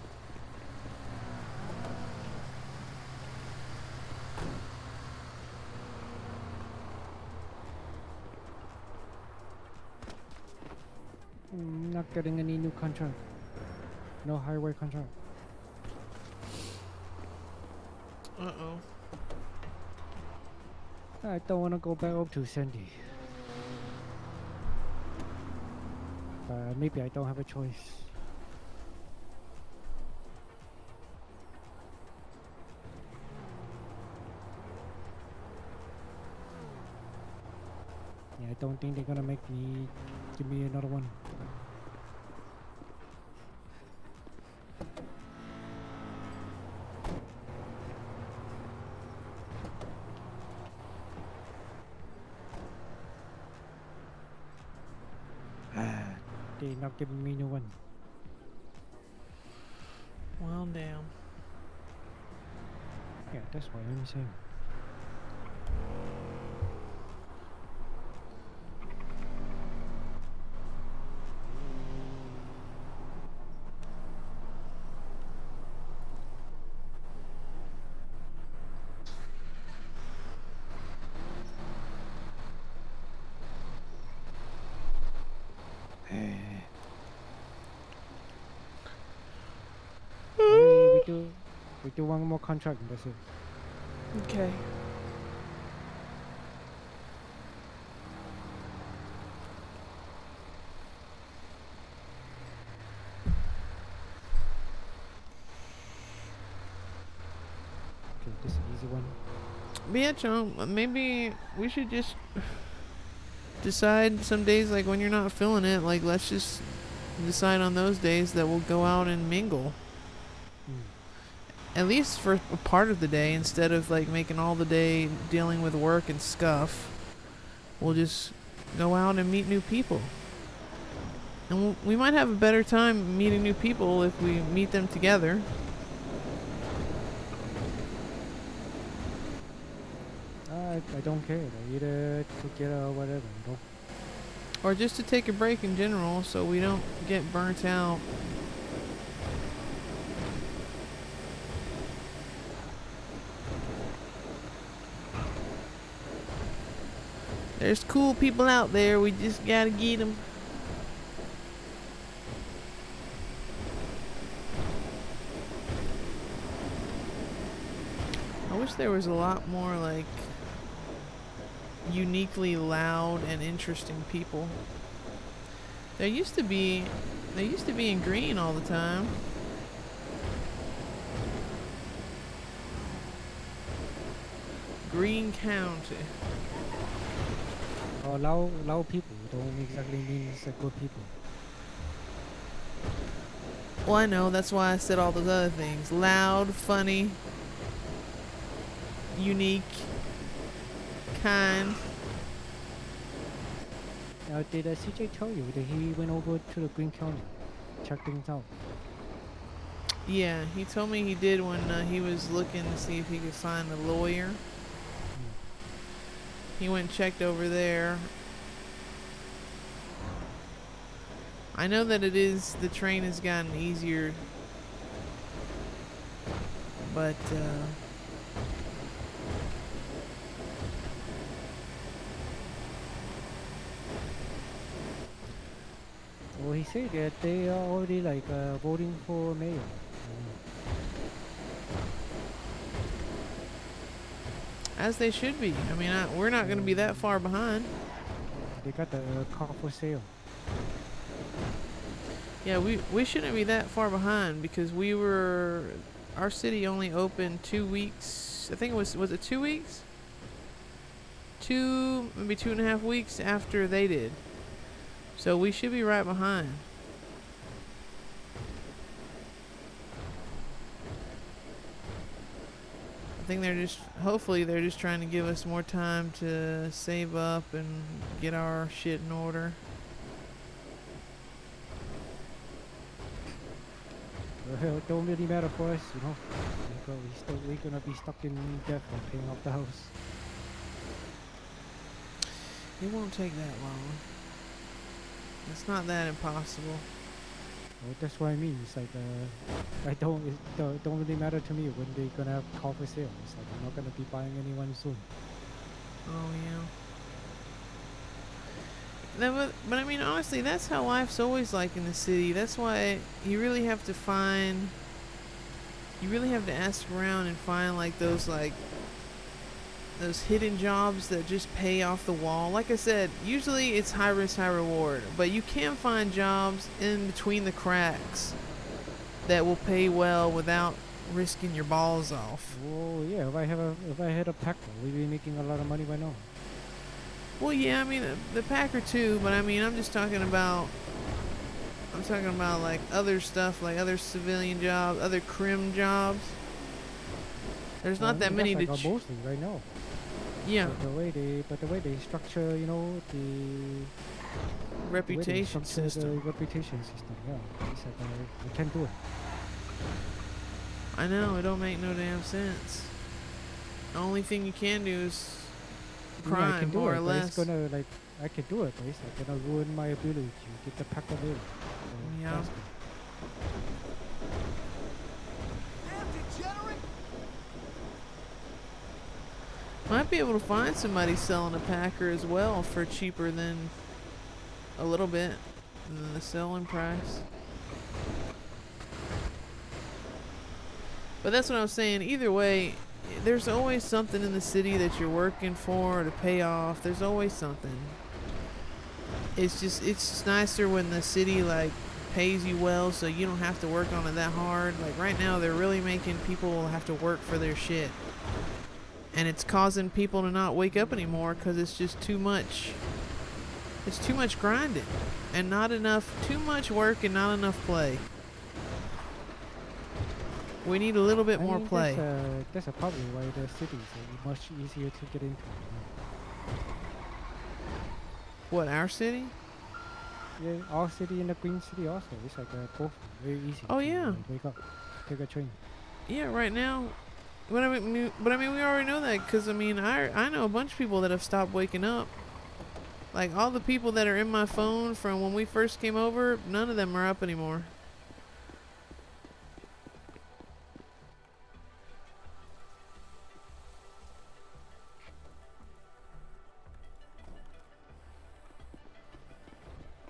Speaker 1: Not getting any new contract. No highway contract.
Speaker 2: Uh-oh.
Speaker 1: I don't want to go back up to Sandy. But maybe I don't have a choice. Yeah, I don't think they're gonna give me another one. They're not giving me new one.
Speaker 2: Well, damn.
Speaker 1: Yeah, that's what I'm saying. We do one more contract and that's it.
Speaker 2: Okay.
Speaker 1: Okay, this is an easy one.
Speaker 2: But yeah, Chum, maybe we should just decide some days, like when you're not feeling it, like let's just decide on those days that we'll go out and mingle. At least for a part of the day, instead of like making all the day dealing with work and scuff. We'll just go out and meet new people. And we might have a better time meeting new people if we meet them together.
Speaker 1: I don't care. Like, either together or whatever, you know.
Speaker 2: Or just to take a break in general so we don't get burnt out. There's cool people out there, we just gotta get them. I wish there was a lot more like uniquely loud and interesting people. There used to be in green all the time. Green County.
Speaker 1: Oh, loud people don't exactly mean it's good people.
Speaker 2: Well, I know, that's why I said all those other things. Loud, funny, unique, kind.
Speaker 1: Now, did CJ tell you that he went over to the Green County, check things out?
Speaker 2: Yeah, he told me he did when he was looking to see if he could find a lawyer. He went and checked over there. I know that the train has gotten easier, but
Speaker 1: Well, he said that they are already like voting for mayor.
Speaker 2: as they should be. I mean, we're not going to be that far behind.
Speaker 1: They got the car for sale.
Speaker 2: Yeah, we shouldn't be that far behind because our city only opened 2 weeks. I think was it 2 weeks? Maybe 2.5 weeks after they did. So we should be right behind. I think hopefully they're just trying to give us more time to save up and get our shit in order.
Speaker 1: Well, it don't really matter for us, you know. We're gonna be stuck in debt for paying off the house.
Speaker 2: It won't take that long. It's not that impossible.
Speaker 1: Well, that's what I mean. It's like I don't it don't really matter to me when they're gonna have car for sale. It's like I'm not gonna be buying anyone soon.
Speaker 2: Oh yeah. But I mean, honestly, that's how life's always like in the city. That's why you really have to find. You really have to ask around and find like those hidden jobs that just pay off the wall. Like I said, usually it's high risk, high reward, but you can find jobs in between the cracks that will pay well without risking your balls off.
Speaker 1: Oh yeah, if I had a Packer, we'd be making a lot of money by now.
Speaker 2: Well, yeah, I mean the Packer too, but I mean I'm talking about like other stuff, like other civilian jobs, other crim jobs. There's not that many to
Speaker 1: mostly right now.
Speaker 2: Yeah.
Speaker 1: But the way they structure, you know, the
Speaker 2: reputation
Speaker 1: the
Speaker 2: system.
Speaker 1: reputation system, yeah. It's like I can't do it.
Speaker 2: I know, it don't make no damn sense. The only thing you can do is crime,
Speaker 1: I can do
Speaker 2: more
Speaker 1: it,
Speaker 2: or
Speaker 1: but
Speaker 2: less.
Speaker 1: It's gonna I can do it, but it's like gonna ruin my ability to get the Packer later.
Speaker 2: Yeah.
Speaker 1: Faster.
Speaker 4: Damn degenerate!
Speaker 2: Might be able to find somebody selling a Packer as well for cheaper than a little bit than the selling price. But that's what I was saying. Either way, there's always something in the city that you're working for to pay off. There's always something. It's just nicer when the city like pays you well, so you don't have to work on it that hard. Like right now, they're really making people have to work for their shit, and it's causing people to not wake up anymore because it's just too much. It's too much grinding, and not enough. Too much work and not enough play. We need a little bit more play.
Speaker 1: That's probably why the cities are much easier to get into.
Speaker 2: What, our city?
Speaker 1: Yeah, our city and the Green City also. It's like both very easy.
Speaker 2: Oh
Speaker 1: to,
Speaker 2: yeah.
Speaker 1: Wake up, take a train.
Speaker 2: Yeah, right now. But I mean, we already know that because I mean, I know a bunch of people that have stopped waking up. Like all the people that are in my phone from when we first came over, none of them are up anymore.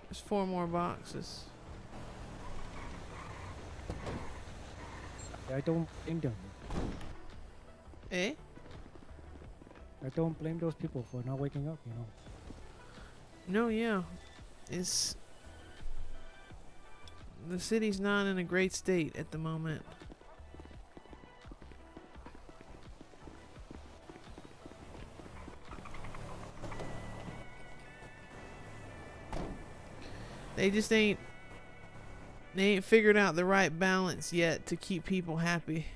Speaker 2: There's 4 more boxes.
Speaker 1: I don't blame them.
Speaker 2: Eh?
Speaker 1: I don't blame those people for not waking up, you know.
Speaker 2: No, yeah. It's... The city's not in a great state at the moment. They just ain't figured out the right balance yet to keep people happy.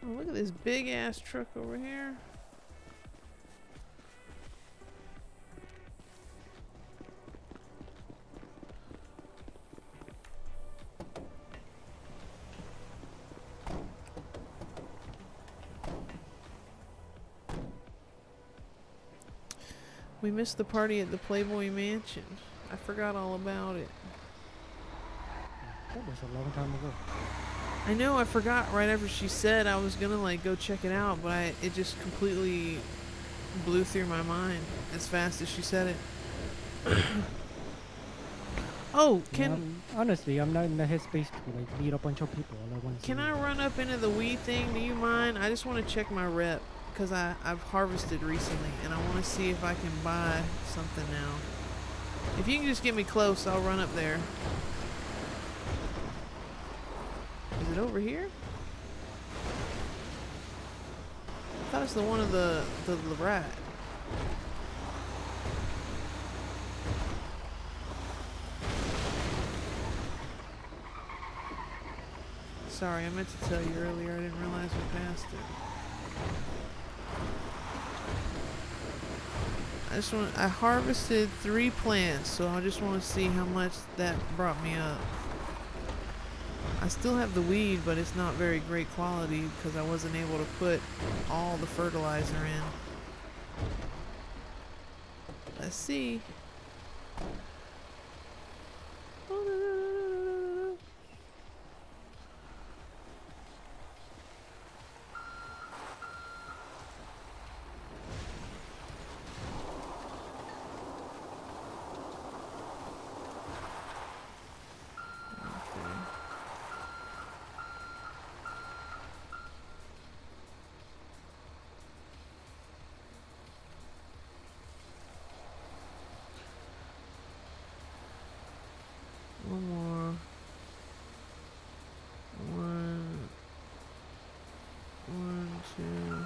Speaker 2: Oh, look at this big ass truck over here. We missed the party at the Playboy Mansion. I forgot all about it.
Speaker 1: That was a long time ago.
Speaker 2: I know, I forgot right after she said I was gonna like go check it out, but it just completely blew through my mind as fast as she said it. Oh,
Speaker 1: honestly, I'm not in the headspace to like meet a bunch of people all at once.
Speaker 2: Can I run up into the weed thing? Do you mind? I just want to check my rep because I've harvested recently and I want to see if I can buy something now. If you can just get me close, I'll run up there. Is it over here? I thought it's the one of the rat. Sorry, I meant to tell you earlier. I didn't realize we passed it. I harvested 3 plants, so I just want to see how much that brought me up. I still have the weed, but it's not very great quality because I wasn't able to put all the fertilizer in. Let's see. One more. One, two.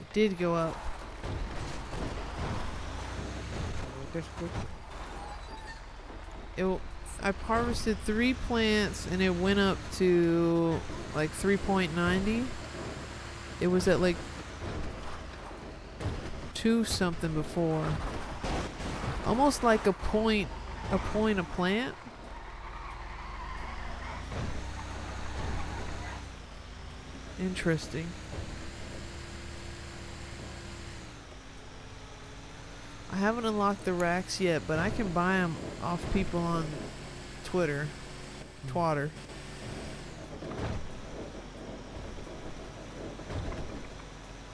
Speaker 2: It did go up.
Speaker 1: That's good.
Speaker 2: I harvested 3 plants and it went up to like 3.90. It was at like 2 something before. Almost like a point a plant. Interesting. I haven't unlocked the racks yet, but I can buy them off people on Twitter. Twatter.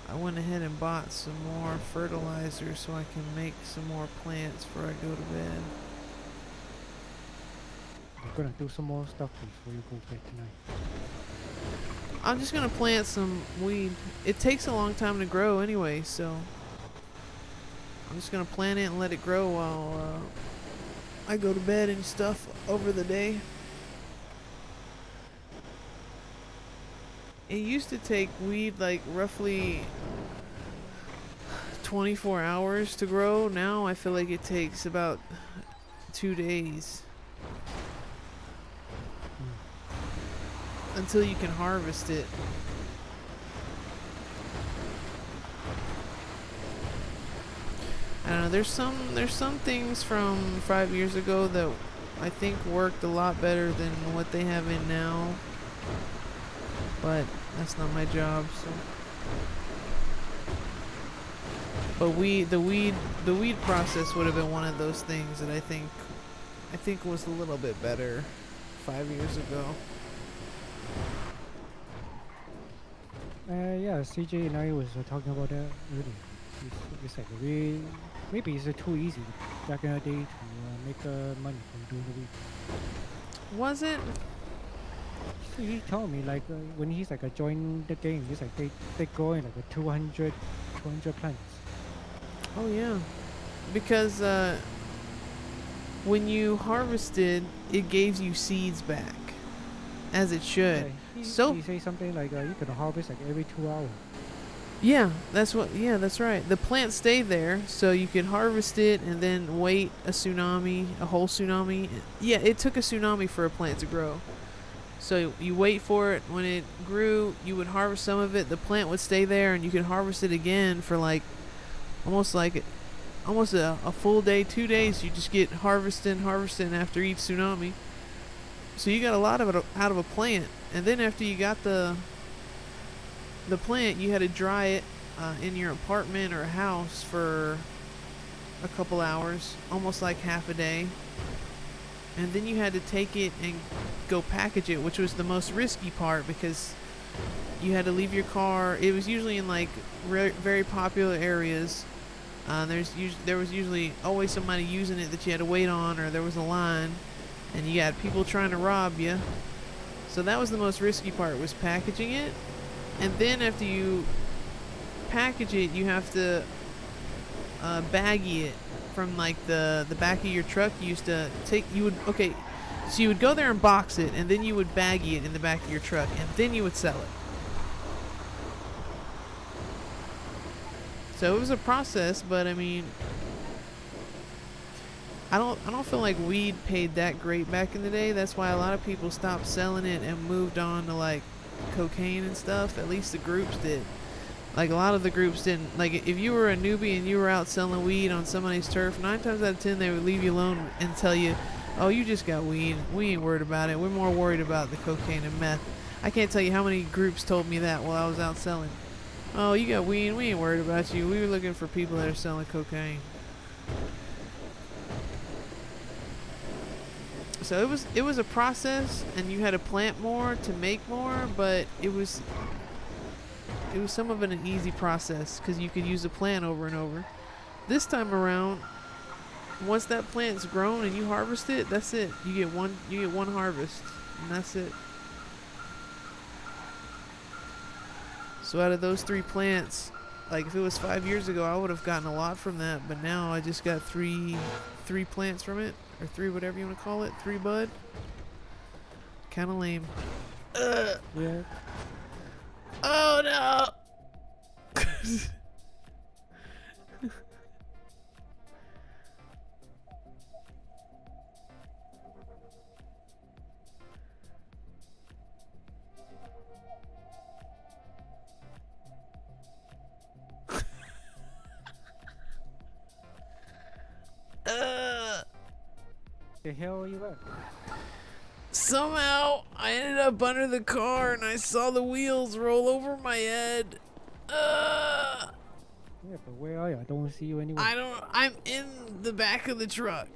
Speaker 2: I went ahead and bought some more fertilizer so I can make some more plants before I go to bed.
Speaker 1: I'm gonna do some more stuff before you go bed tonight.
Speaker 2: I'm just gonna plant some weed. It takes a long time to grow anyway, so I'm just gonna plant it and let it grow while I go to bed and stuff over the day. It used to take weed like roughly 24 hours to grow. Now I feel like it takes about 2 days until you can harvest it. I don't know, there's some things from 5 years ago that I think worked a lot better than what they have in now. But that's not my job, so. But the weed process would have been one of those things that I think was a little bit better 5 years ago.
Speaker 1: Yeah, CJ and I was talking about that earlier. It's like maybe it's too easy back in the day to make money from doing the weed.
Speaker 2: Was it?
Speaker 1: He told me like when he's like joined the game, it's like they growing like 200 plants.
Speaker 2: Oh yeah, because when you harvested, it gave you seeds back, as it should.
Speaker 1: Yeah, he say something like you can harvest like every 2 hours.
Speaker 2: Yeah, that's right. The plants stay there, so you could harvest it and then wait a whole tsunami. Yeah, it took a tsunami for a plant to grow. So you wait for it. When it grew, you would harvest some of it. The plant would stay there, and you could harvest it again for like almost a full day, 2 days. You just get harvesting after each tsunami. So you got a lot of it out of a plant, and then after you got the plant, you had to dry it in your apartment or a house for a couple hours, almost like half a day. And then you had to take it and go package it, which was the most risky part because you had to leave your car. It was usually in like very popular areas. There was usually always somebody using it that you had to wait on, or there was a line, and you had people trying to rob you. So that was the most risky part, was packaging it. And then after you package it, you have to baggie it from like the back of your truck. So you would go there and box it, and then you would baggie it in the back of your truck, and then you would sell it. So it was a process, but I mean, I don't feel like weed paid that great back in the day. That's why a lot of people stopped selling it and moved on to like cocaine and stuff. At least the groups did. Like a lot of the groups didn't. Like if you were a newbie and you were out selling weed on somebody's turf, 9 times out of 10 they would leave you alone and tell you, "Oh, you just got weed. We ain't worried about it. We're more worried about the cocaine and meth." I can't tell you how many groups told me that while I was out selling. "Oh, you got weed. We ain't worried about you. We were looking for people that are selling cocaine." So it was a process, and you had to plant more to make more, but it was some of an easy process because you could use the plant over and over. This time around, once that plant's grown and you harvest it, that's it. You get one harvest, and that's it. So out of those 3 plants, like if it was 5 years ago, I would have gotten a lot from that, but now I just got three plants from it, or 3 whatever you want to call it, 3 bud. Kind of lame.
Speaker 1: Yeah.
Speaker 2: Oh no!
Speaker 1: The hell are you at?
Speaker 2: Somehow, I ended up under the car and I saw the wheels roll over my head.
Speaker 1: Yeah, but where are you? I don't see you anywhere.
Speaker 2: I'm in the back of the truck.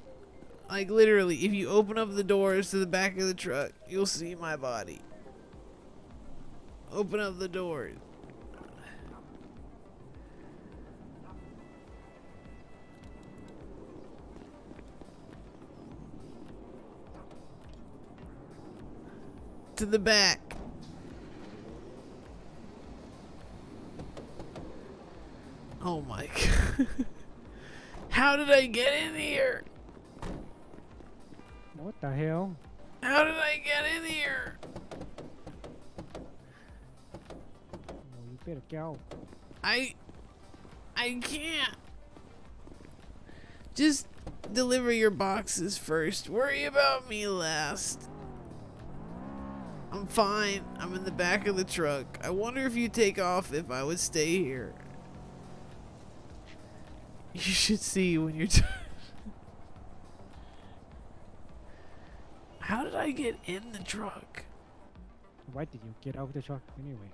Speaker 2: Like literally, if you open up the doors to the back of the truck, you'll see my body. Open up the doors. To the back. Oh my god. How did I get in here?
Speaker 1: What the hell?
Speaker 2: How did I get in here?
Speaker 1: Oh, you better go.
Speaker 2: I can't. Just deliver your boxes first. Worry about me last. I'm fine. I'm in the back of the truck. I wonder if you take off if I would stay here. You should see when you're How did I get in the truck?
Speaker 1: Why did you get out of the truck anyway?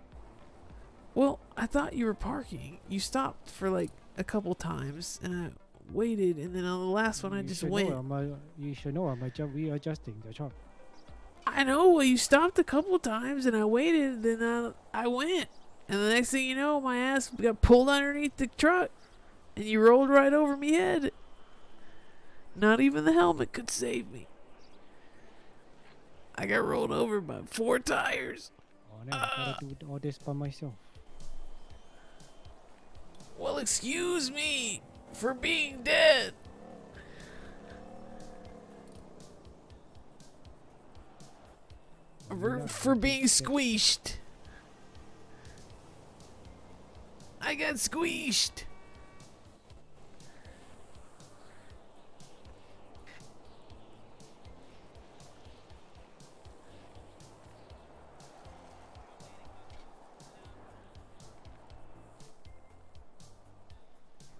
Speaker 2: Well, I thought you were parking. You stopped for like a couple times and I waited, and then on the last one I just went.
Speaker 1: You should know I'm readjusting the truck.
Speaker 2: I know. Well, you stopped a couple times and I waited, then I went. And the next thing you know, my ass got pulled underneath the truck and you rolled right over me head. Not even the helmet could save me. I got rolled over by 4 tires.
Speaker 1: Oh, now I gotta do all this by myself.
Speaker 2: Well, excuse me for being dead. For being squeezed. I got squeezed.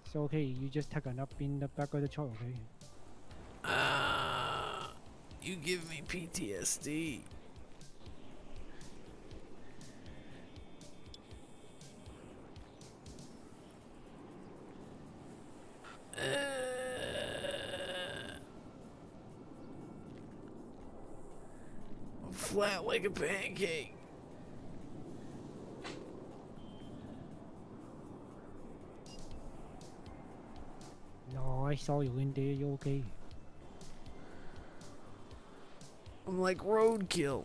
Speaker 1: It's okay, you just take a nap in the back of the truck, okay?
Speaker 2: You give me PTSD. I'm flat like a pancake.
Speaker 1: No, I saw you in there, you okay?
Speaker 2: I'm like roadkill.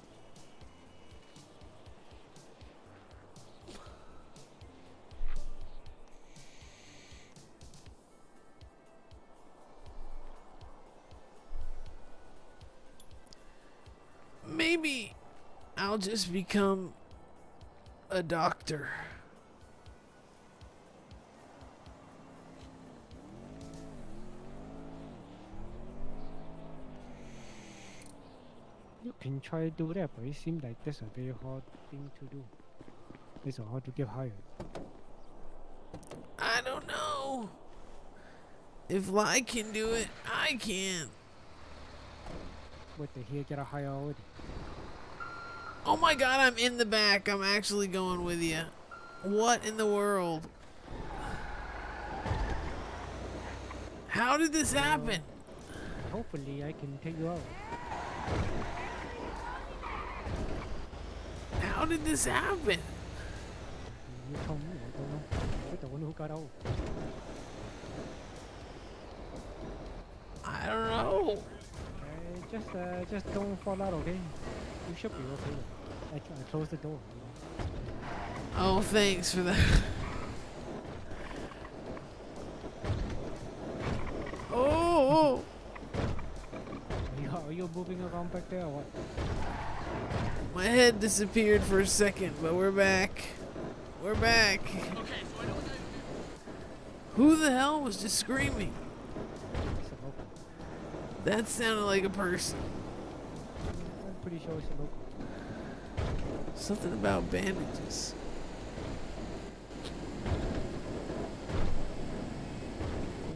Speaker 2: Maybe I'll just become a doctor.
Speaker 1: You can try to do that, but it seems like that's a very hard thing to do. It's hard to get hired.
Speaker 2: I don't know. If Lai can do it, I can.
Speaker 1: What the hell? Get a higher already.
Speaker 2: Oh my god, I'm in the back. I'm actually going with you. What in the world? How did this happen?
Speaker 1: Hopefully I can take you out.
Speaker 2: How did this happen?
Speaker 1: You tell me, I don't know. You're the one who got out.
Speaker 2: I don't know.
Speaker 1: Just don't fall out, okay? You should be okay. I closed the door.
Speaker 2: Oh, thanks for that. Oh!
Speaker 1: Are you moving around back there or what?
Speaker 2: My head disappeared for a second, but we're back. We're back. Who the hell was just screaming?
Speaker 1: It's a local.
Speaker 2: That sounded like a person.
Speaker 1: I'm pretty sure it's a local.
Speaker 2: Something about bandages.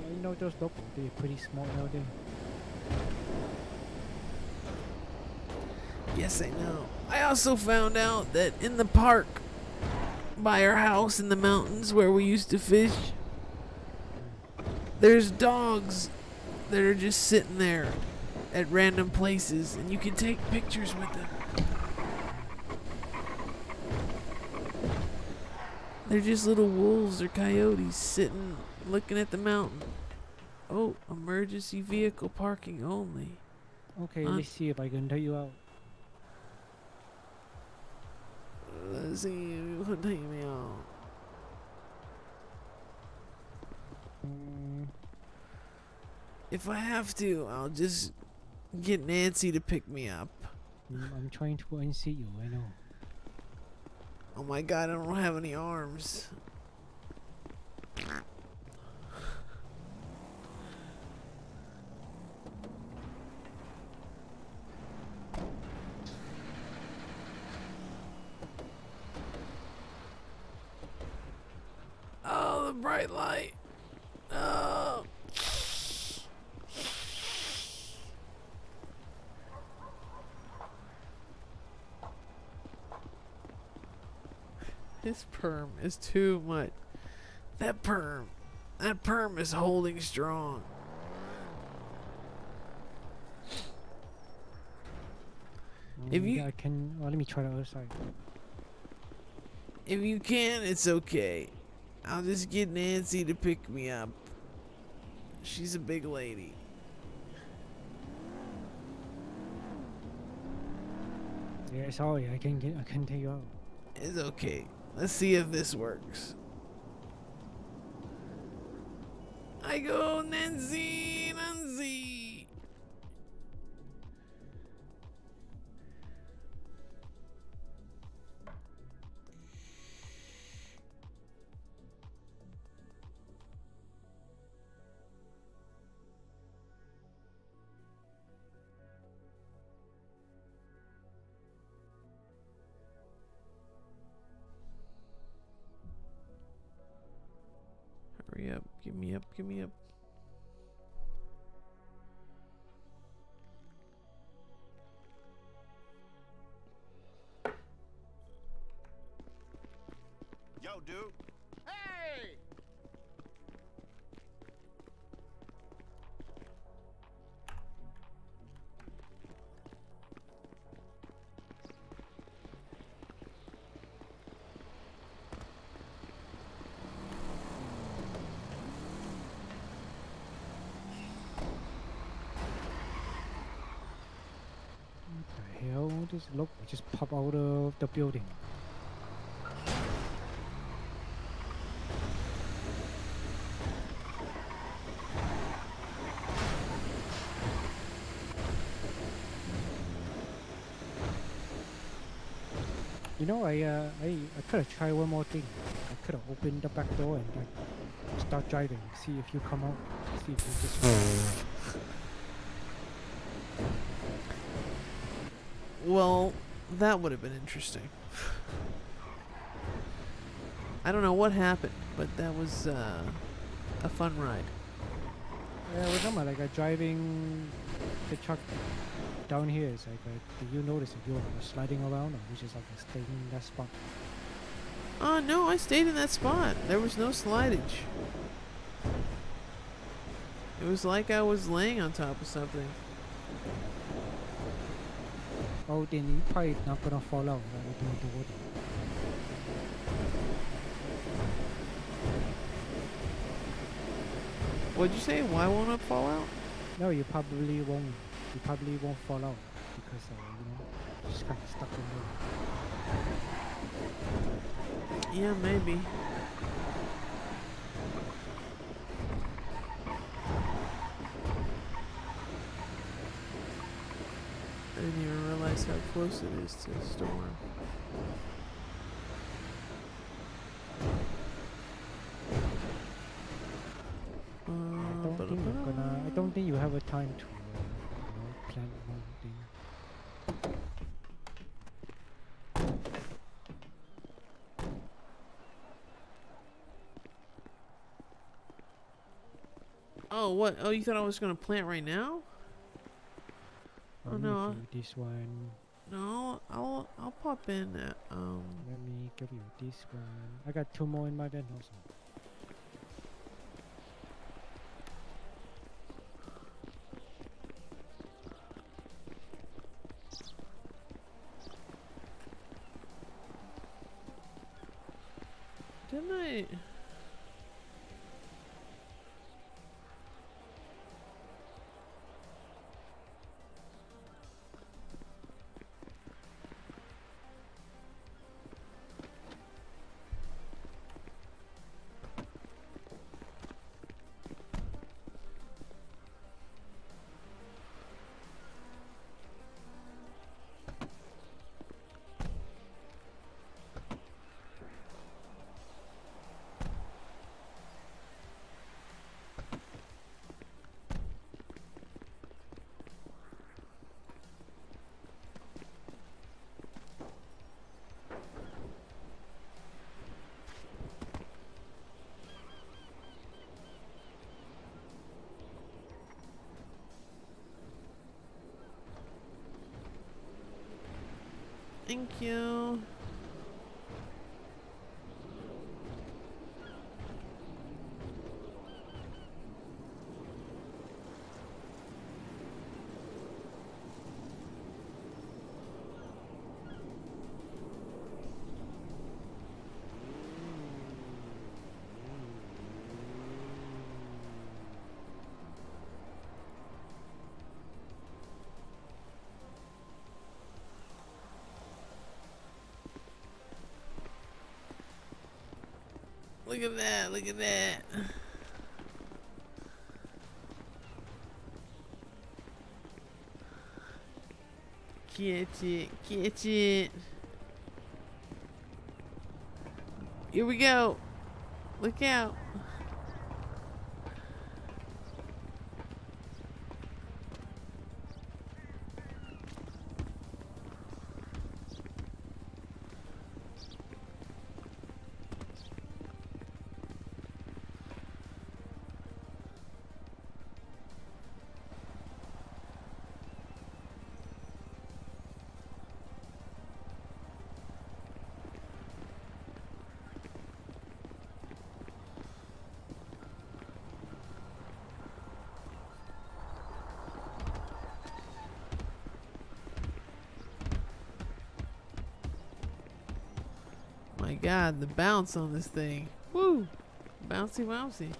Speaker 1: You know those locals, they're pretty smart nowadays.
Speaker 2: Yes, I know. I also found out that in the park by our house in the mountains where we used to fish, there's dogs that are just sitting there at random places, and you can take pictures with them. They're just little wolves or coyotes sitting looking at the mountain. Oh, emergency vehicle parking only.
Speaker 1: Okay, let's see if I can take you out.
Speaker 2: Let's see if you can take me out. If I have to, I'll just get Nancy to pick me up.
Speaker 1: I'm trying to unseat you, I know.
Speaker 2: Oh my god, I don't have any arms. Oh, the bright light. Oh. This perm is too much. That perm is holding strong. If you-
Speaker 1: I can, let me try the other side.
Speaker 2: If you can, it's okay. I'll just get Nancy to pick me up. She's a big lady.
Speaker 1: Yeah, sorry, I can take you out.
Speaker 2: It's okay. Let's see if this works. I go, Nancy, Nancy. Hurry up, give me up, give me up.
Speaker 4: Yo, dude. Hey!
Speaker 1: What the hell? This look just pop out of the building. You know, I could have tried one more thing. I could have opened the back door and like start driving. See if you come out. See if you just.
Speaker 2: Well, that would have been interesting. I don't know what happened, but that was a fun ride.
Speaker 1: Yeah, remember, like driving the truck down here is like, did you notice if you're sliding around or you just like staying in that spot?
Speaker 2: No, I stayed in that spot. There was no slidage. It was like I was laying on top of something.
Speaker 1: Oh, then you probably not gonna fall out right into the water.
Speaker 2: What'd you say? Why won't it fall out?
Speaker 1: No, you probably won't. You probably won't fall out because you know, just kind of stuck in there.
Speaker 2: Yeah, maybe. I didn't even realize how close it is to a storm.
Speaker 1: I don't think you have a time to, plan one thing.
Speaker 2: Oh, what? Oh, you thought I was gonna plant right now? Oh no.
Speaker 1: This one.
Speaker 2: No, I'll pop in at
Speaker 1: Let me give you this one. I got 2 more in my bed also.
Speaker 2: Didn't I? Thank you. Look at that, look at that. Catch it, catch it. Here we go. Look out. My God, the bounce on this thing. Woo! Bouncy, bouncy.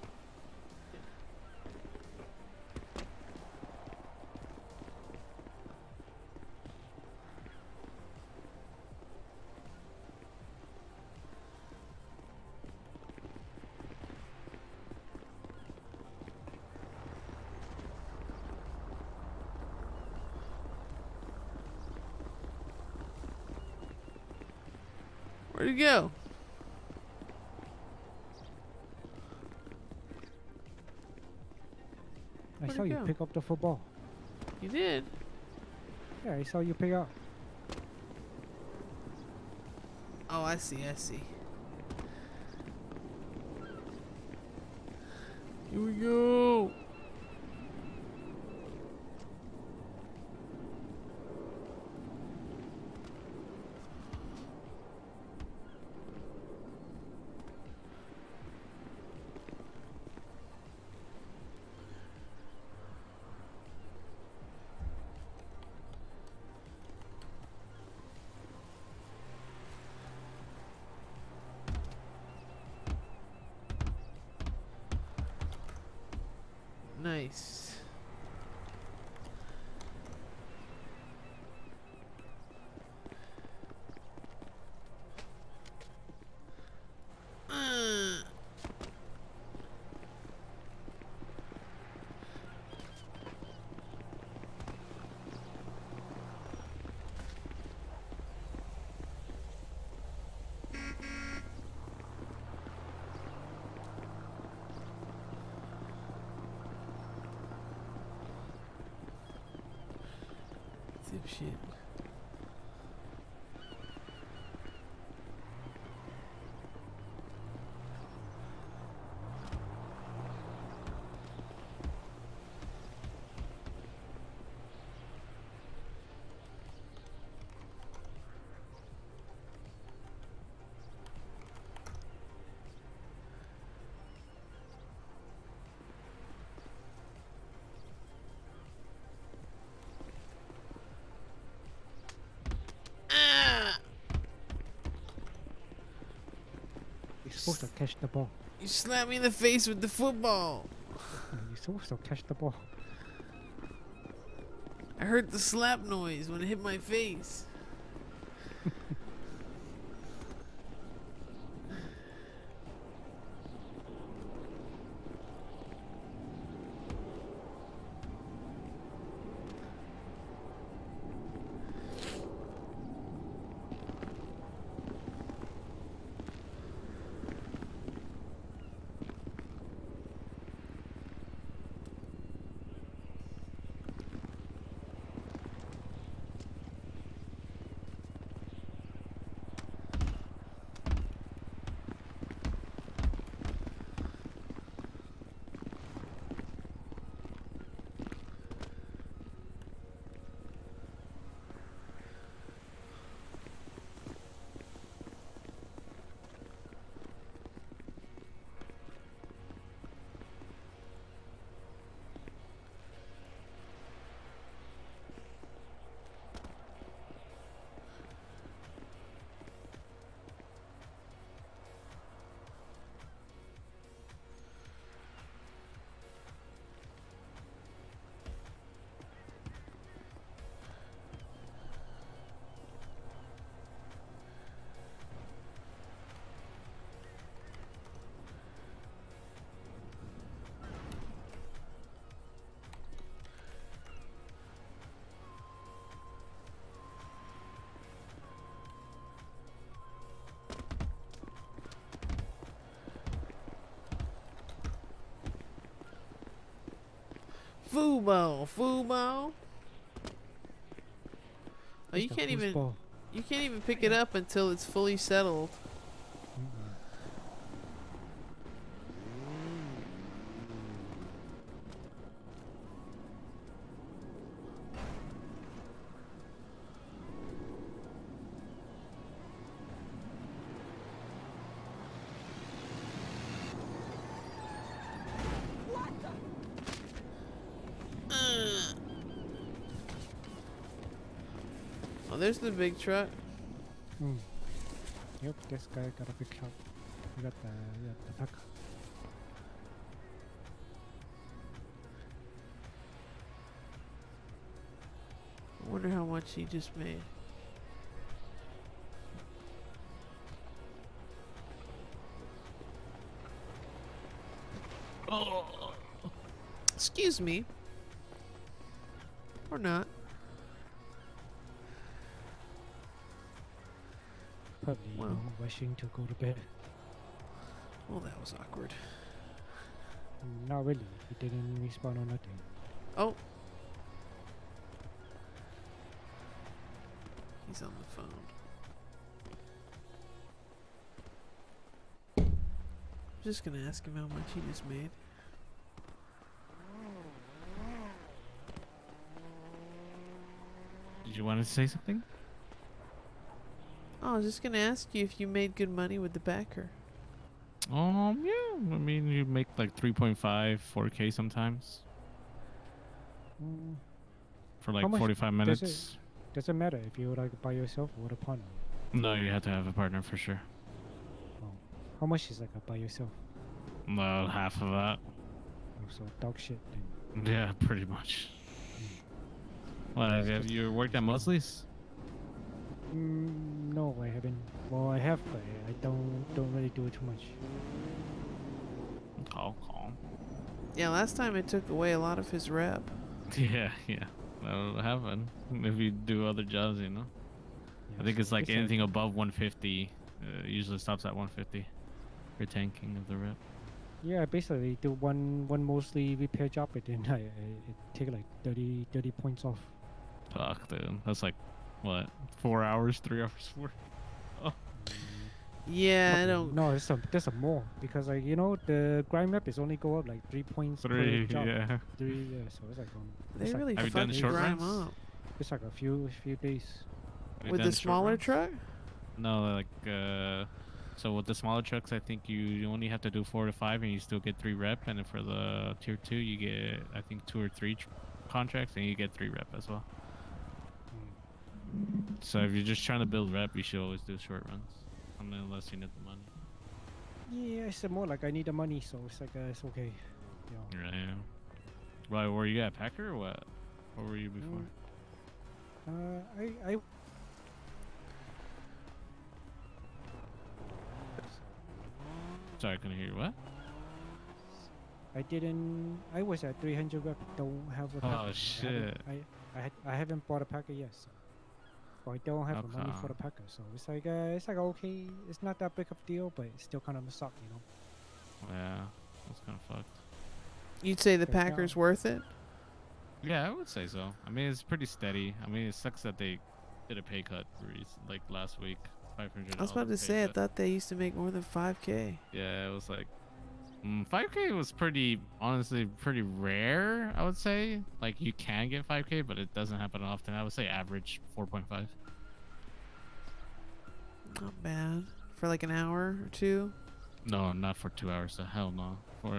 Speaker 2: Where'd it go?
Speaker 1: I
Speaker 2: Where'd
Speaker 1: saw
Speaker 2: it
Speaker 1: you
Speaker 2: go?
Speaker 1: pick up the football.
Speaker 2: You did?
Speaker 1: Yeah, I saw you pick up.
Speaker 2: Oh, I see, I see. Here we go. Nice. Shit.
Speaker 1: You're supposed to catch the ball.
Speaker 2: You slapped me in the face with the football.
Speaker 1: You're supposed to catch the ball.
Speaker 2: I heard the slap noise when it hit my face. Football, football. Oh, you
Speaker 1: It's the
Speaker 2: can't even
Speaker 1: foosball.
Speaker 2: you can't even pick it up until it's fully settled. Oh, there's the big truck.
Speaker 1: Yep, this guy got a big truck. You got the pack.
Speaker 2: I wonder how much he just made. Oh. Excuse me. Or not.
Speaker 1: Probably
Speaker 2: Wow.
Speaker 1: rushing to go to bed.
Speaker 2: Well, that was awkward.
Speaker 1: Not really. He didn't respond or nothing.
Speaker 2: Oh. He's on the phone. I'm just gonna ask him how much he just made.
Speaker 5: Did you want to say something?
Speaker 2: Oh, I was just gonna ask you if you made good money with the Packer.
Speaker 5: Yeah. I mean, you make like 3.5, 4K sometimes
Speaker 1: Mm,
Speaker 5: for
Speaker 1: how
Speaker 5: like
Speaker 1: much
Speaker 5: 45
Speaker 1: does it
Speaker 5: minutes.
Speaker 1: doesn't matter if you like by yourself or with a partner?
Speaker 5: No, you have to have a partner for sure.
Speaker 1: Oh, how much is like a by yourself?
Speaker 5: No, half of that.
Speaker 1: Oh, so dog shit then.
Speaker 5: Yeah, pretty much. Well,
Speaker 1: It's
Speaker 5: have
Speaker 1: just-
Speaker 5: you worked at Mosley's?
Speaker 1: No, I haven't. Well, I have, but I don't really do it too much.
Speaker 5: Calm.
Speaker 2: Yeah, last time it took away a lot of his rep.
Speaker 5: Yeah. That'll happen if you do other jobs, you know.
Speaker 1: Yeah,
Speaker 5: I think
Speaker 1: so
Speaker 5: it's like
Speaker 1: this,
Speaker 5: anything above 150 usually stops at 150 for tanking of the rep.
Speaker 1: Yeah, I basically do one mostly repair job, and then I take like 30 points off.
Speaker 5: Fuck, dude. That's like, what, 4 hours, 3 hours worth? Oh.
Speaker 2: Yeah, I don't.
Speaker 1: No, there's a more because like the grind map is only go up like 3 points per
Speaker 5: 3,
Speaker 1: job.
Speaker 5: yeah.
Speaker 1: 3, yeah. So it's like
Speaker 2: They
Speaker 1: it's like,
Speaker 2: really
Speaker 5: Have you done
Speaker 2: fucking
Speaker 5: short
Speaker 2: grind
Speaker 5: runs?
Speaker 2: up.
Speaker 1: it's like a few days.
Speaker 5: Have you
Speaker 2: With
Speaker 5: done
Speaker 2: the
Speaker 5: short
Speaker 2: smaller
Speaker 5: runs?
Speaker 2: truck?
Speaker 5: No, like, so with the smaller trucks, I think you only have to do 4 to 5 and you still get 3 rep. And then for the tier 2, you get, I think, 2 or 3 contracts and you get 3 rep as well. So if you're just trying to build rep, you should always do short runs. I mean, unless you need the money.
Speaker 1: Yeah, it's more like I need the money, so it's like it's okay. Yeah.
Speaker 5: Right. Right, were you at Packer or what? What were you before?
Speaker 1: I
Speaker 5: Sorry, I couldn't hear you. What?
Speaker 1: I didn't. I was at 300 rep. Don't have a packer.
Speaker 5: Oh shit.
Speaker 1: I haven't bought a packer yet. So. But I don't have the money for the
Speaker 5: Okay.
Speaker 1: packer, so it's like okay. It's not that big of a deal, but it's still kind of a suck, you know.
Speaker 5: Yeah, that's kind of fucked.
Speaker 2: You'd say the
Speaker 1: Okay, now-
Speaker 2: Packers worth it?
Speaker 5: Yeah, I would say so. I mean, it's pretty steady. I mean, it sucks that they did a pay cut like last week, $500.
Speaker 2: I was about to say, I thought they used to make more than 5K.
Speaker 5: Yeah, it was like 5K was honestly pretty rare. I would say like you can get 5K, but it doesn't happen often. I would say average 4.5.
Speaker 2: Not bad. For like an hour or two?
Speaker 5: No, not for 2 hours. The hell no. For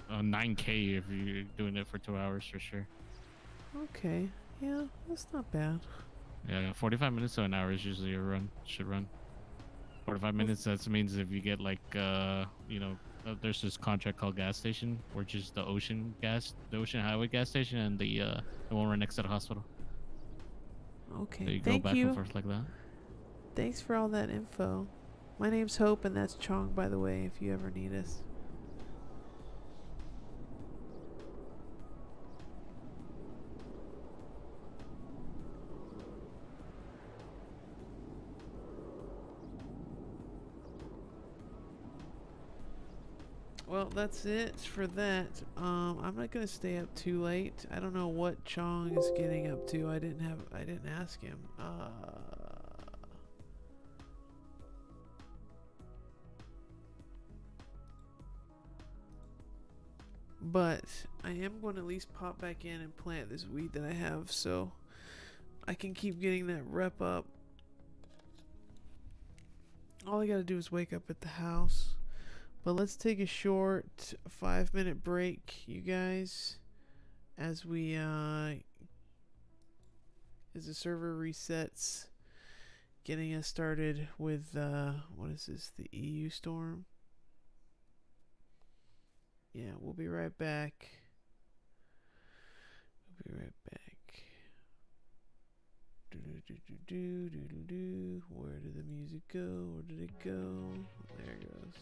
Speaker 5: 9K if you're doing it for 2 hours for sure.
Speaker 2: Okay. Yeah, that's not bad.
Speaker 5: Yeah, 45 minutes to an hour is usually a run. Should run. 45 minutes. That means if you get like there's this contract called gas station, which is the ocean highway gas station, and the one right next to the hospital.
Speaker 2: Okay.
Speaker 5: So you go
Speaker 2: Thank
Speaker 5: back
Speaker 2: you.
Speaker 5: and forth like that.
Speaker 2: Thanks for all that info. My name's Hope, and that's Chong, by the way, if you ever need us. Well, that's it for that. I'm not gonna stay up too late. I don't know what Chong is getting up to. I didn't ask him. But I am going to at least pop back in and plant this weed that I have so I can keep getting that rep up. All I gotta do is wake up at the house. But let's take a short 5-minute break, you guys, as the server resets, getting us started with what is this, the EU storm? Yeah, we'll be right back. Where did the music go? Where did it go? There it goes.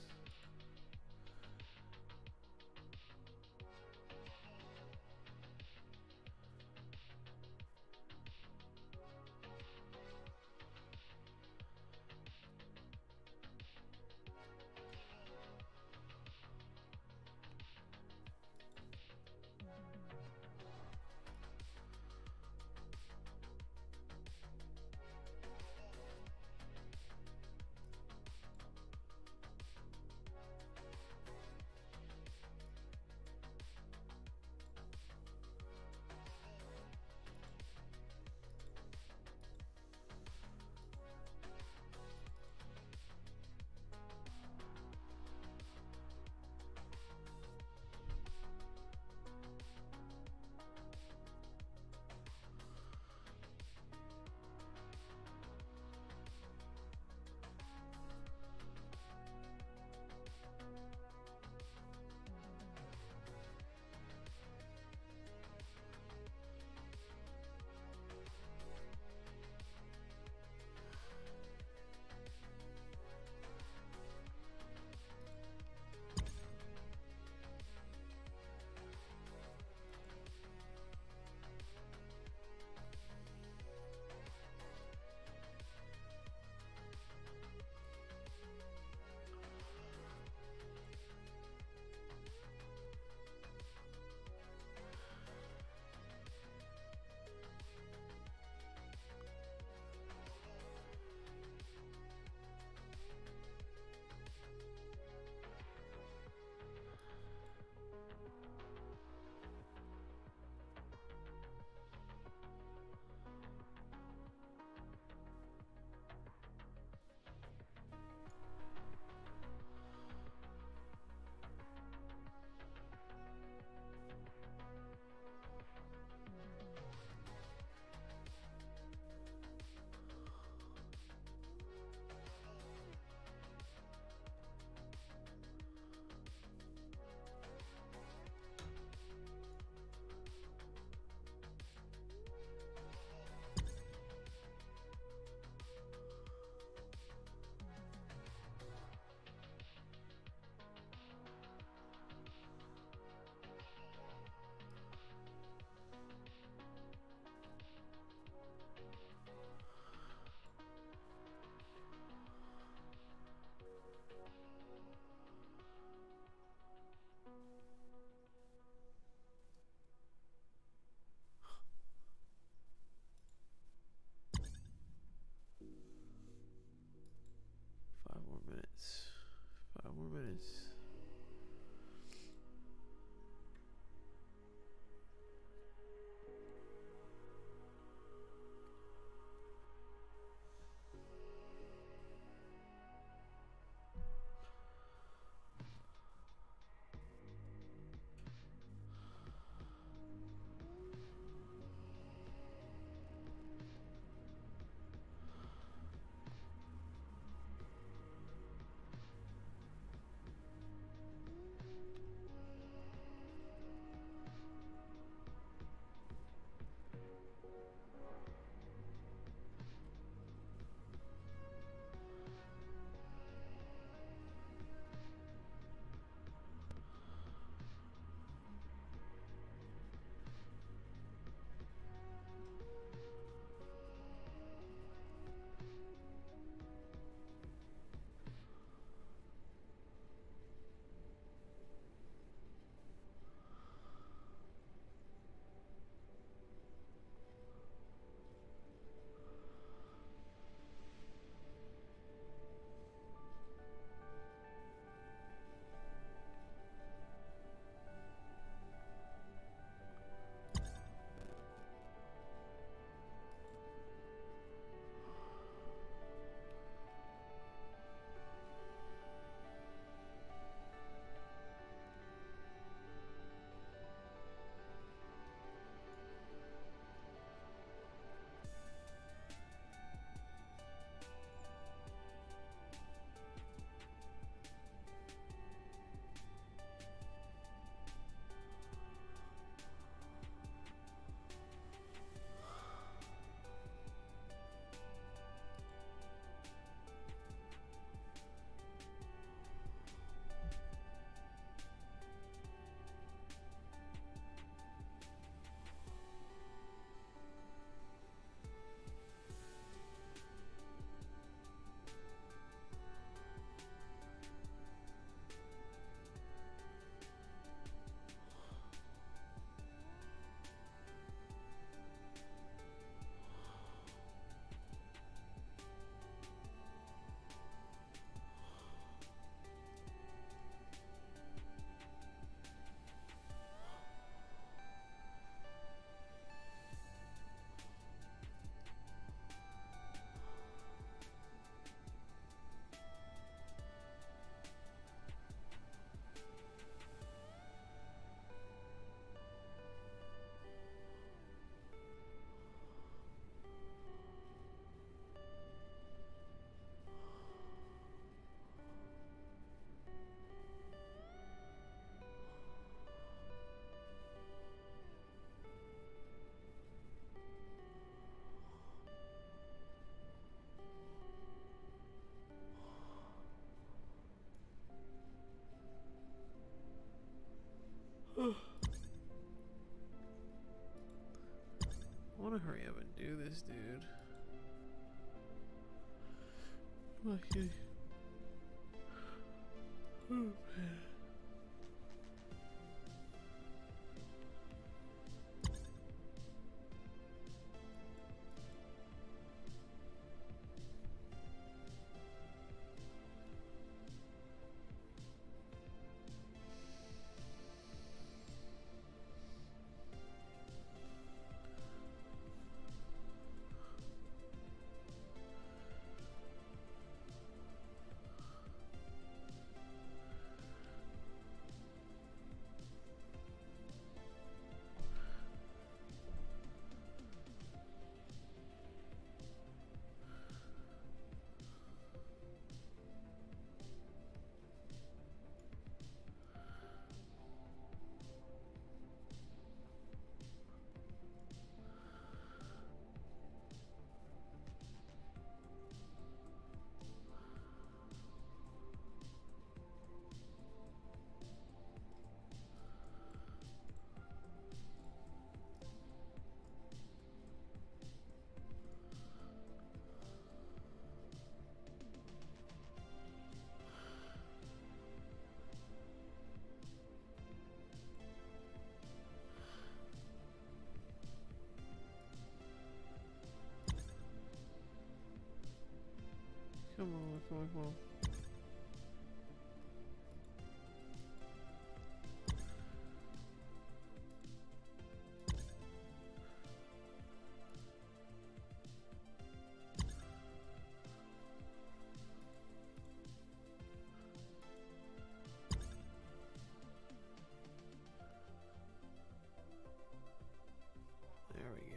Speaker 2: want to hurry up and do this, dude. Okay. Oh, man. Come on, come on, come on. There we go.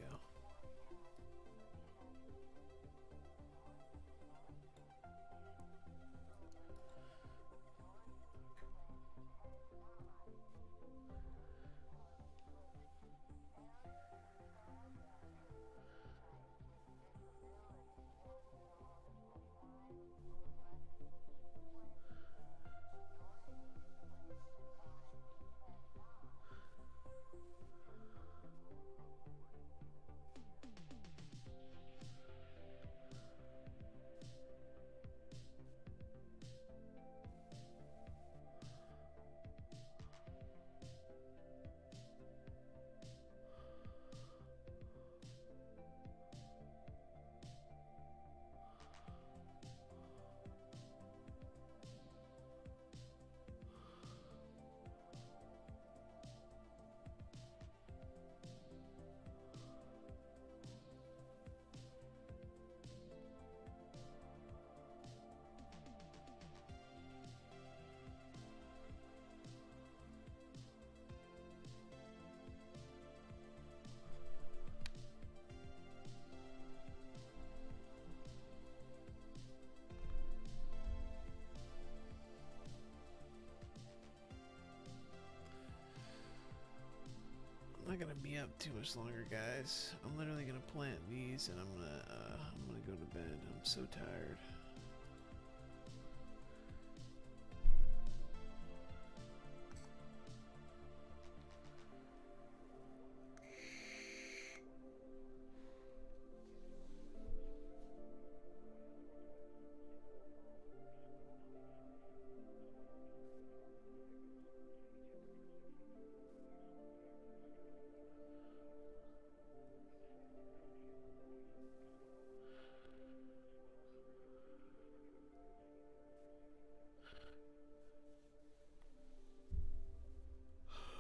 Speaker 2: I'm not gonna be up too much longer, guys. I'm literally gonna plant these and I'm gonna go to bed. I'm so tired.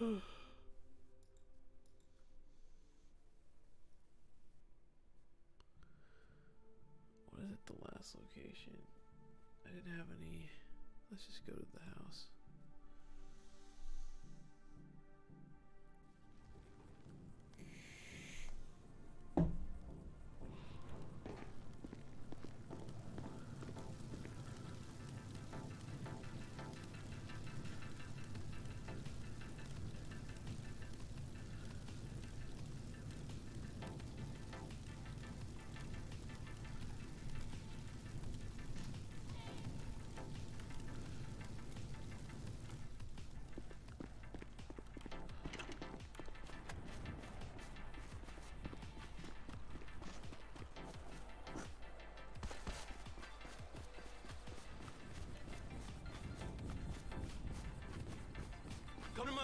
Speaker 2: What is it, the last location? I didn't have any. Let's just go to the house.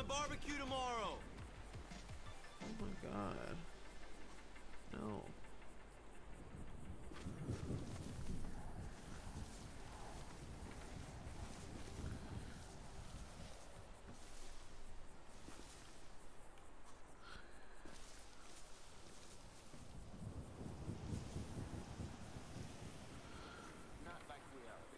Speaker 4: barbecue tomorrow.
Speaker 2: Oh my god. No.
Speaker 4: Not like reality.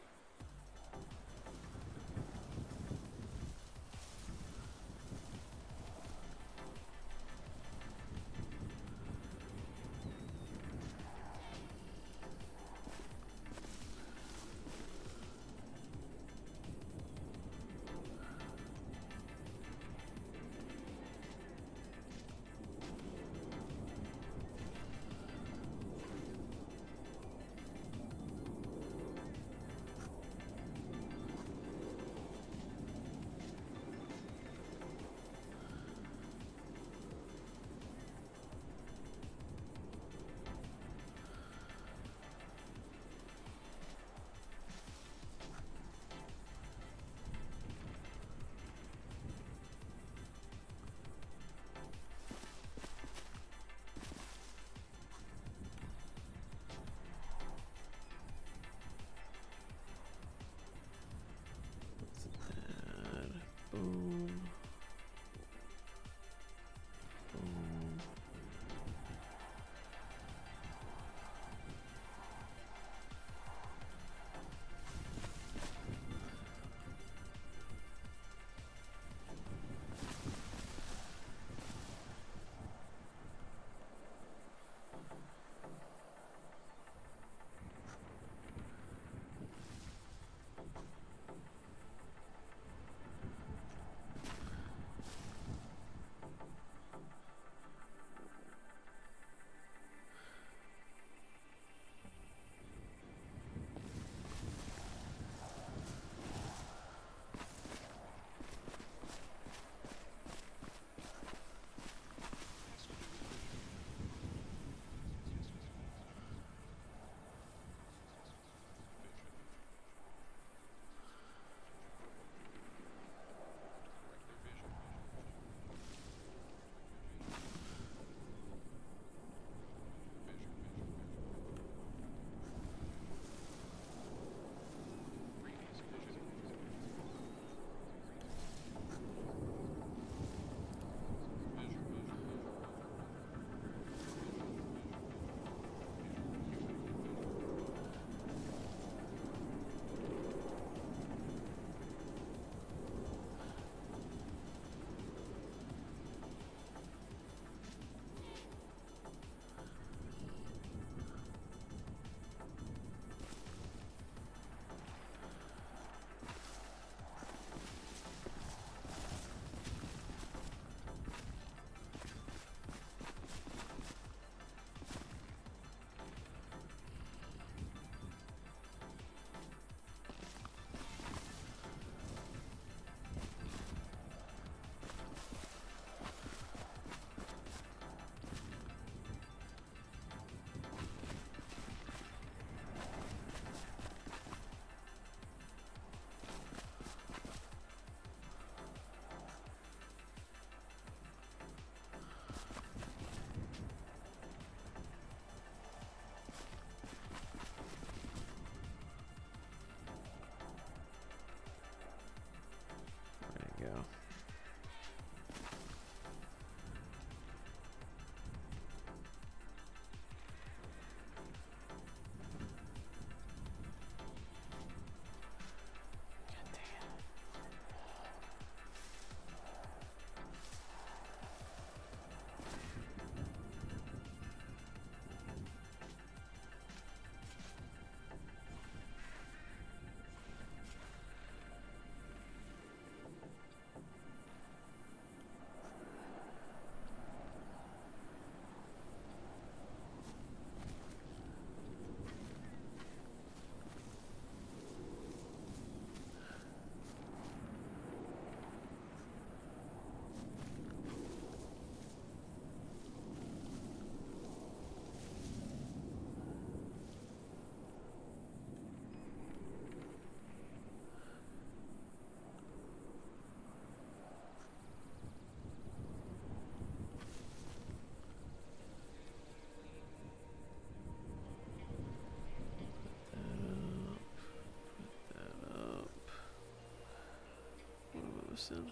Speaker 2: Listen.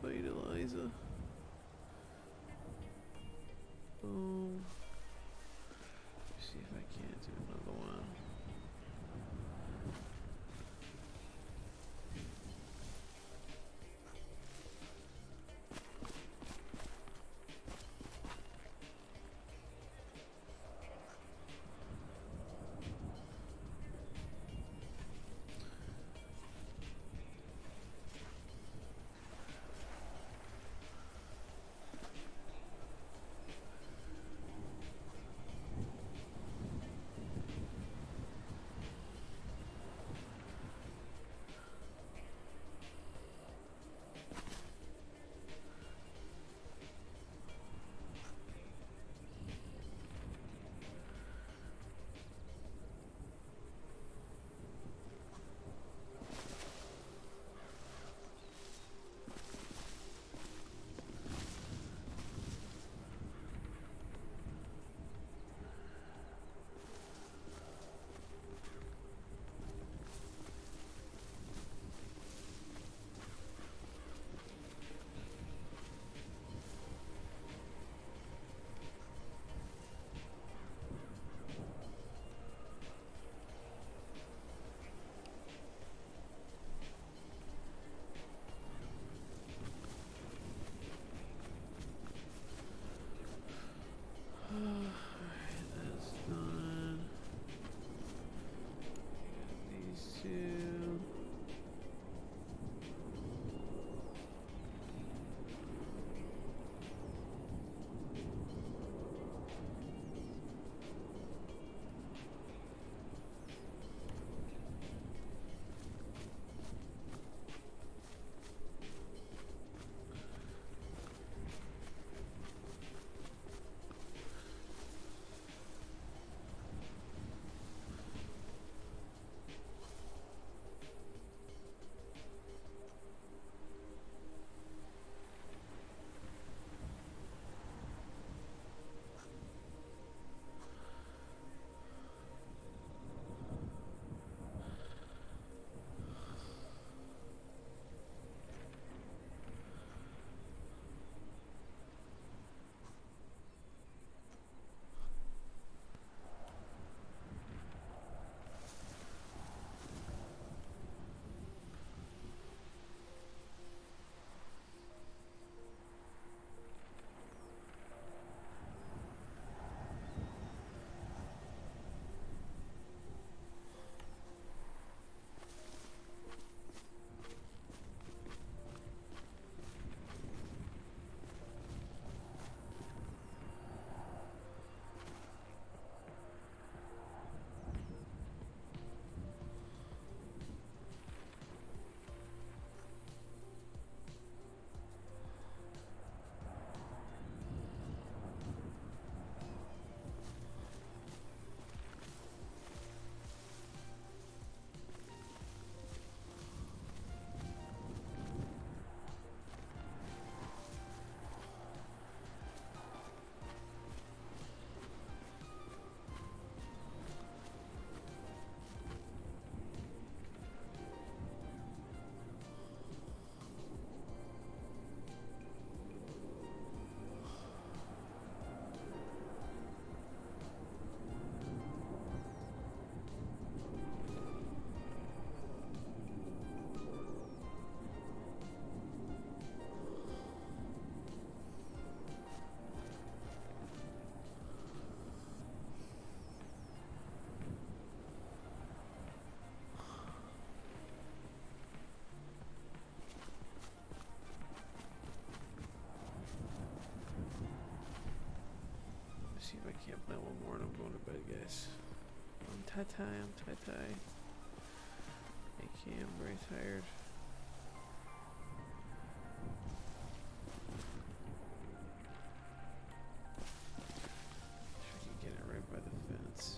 Speaker 2: Bait Eliza. Boom. See if I can't do another one. That's done. These two. See if I can't play one more and I'm going to bed, guys. I'm tie-tie. I'm very tired. If I can get it right by the fence.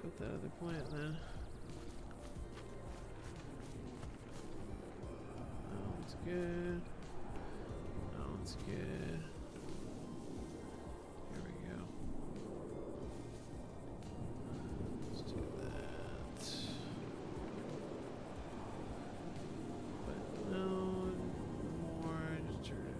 Speaker 2: Put that other plant then. That one's good. That one's good. Here we go. Let's do that. But no more. Just turn it.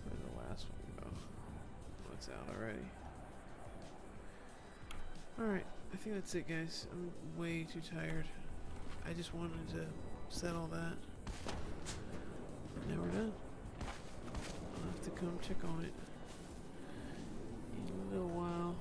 Speaker 2: Where'd the last one go? Oh, it's out already. Alright, I think that's it, guys. I'm way too tired. I just wanted to settle that. Now we're done. I'll have to come check on it in a little while.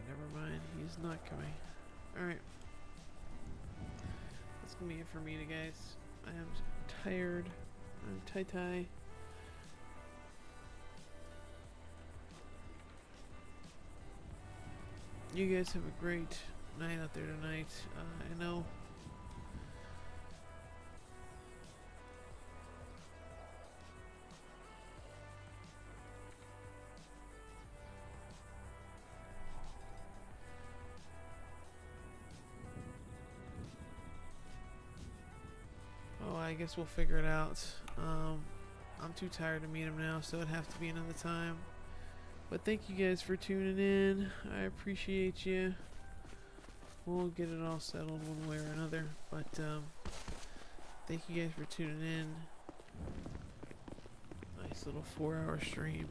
Speaker 2: Never mind, he's not coming. Alright. That's gonna be it for me, guys. I am tired. I'm tie-tie. You guys have a great night out there tonight. I know I guess we'll figure it out. I'm too tired to meet him now, so it'd have to be another time. But thank you guys for tuning in. I appreciate you. We'll get it all settled one way or another. But thank you guys for tuning in. Nice little 4-hour stream.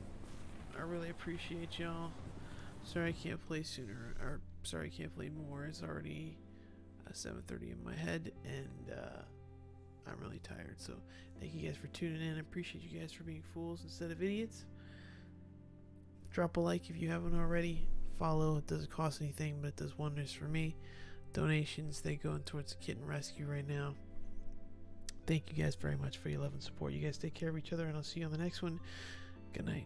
Speaker 2: I really appreciate y'all. Sorry I can't play sooner, or sorry I can't play more. It's already 7:30 in my head, and I'm really tired. So thank you guys for tuning in. I appreciate you guys for being fools instead of idiots. Drop a like if you haven't already. Follow. It doesn't cost anything, but it does wonders for me. Donations, they go towards the kitten rescue right now. Thank you guys very much for your love and support. You guys take care of each other, and I'll see you on the next one. Good night.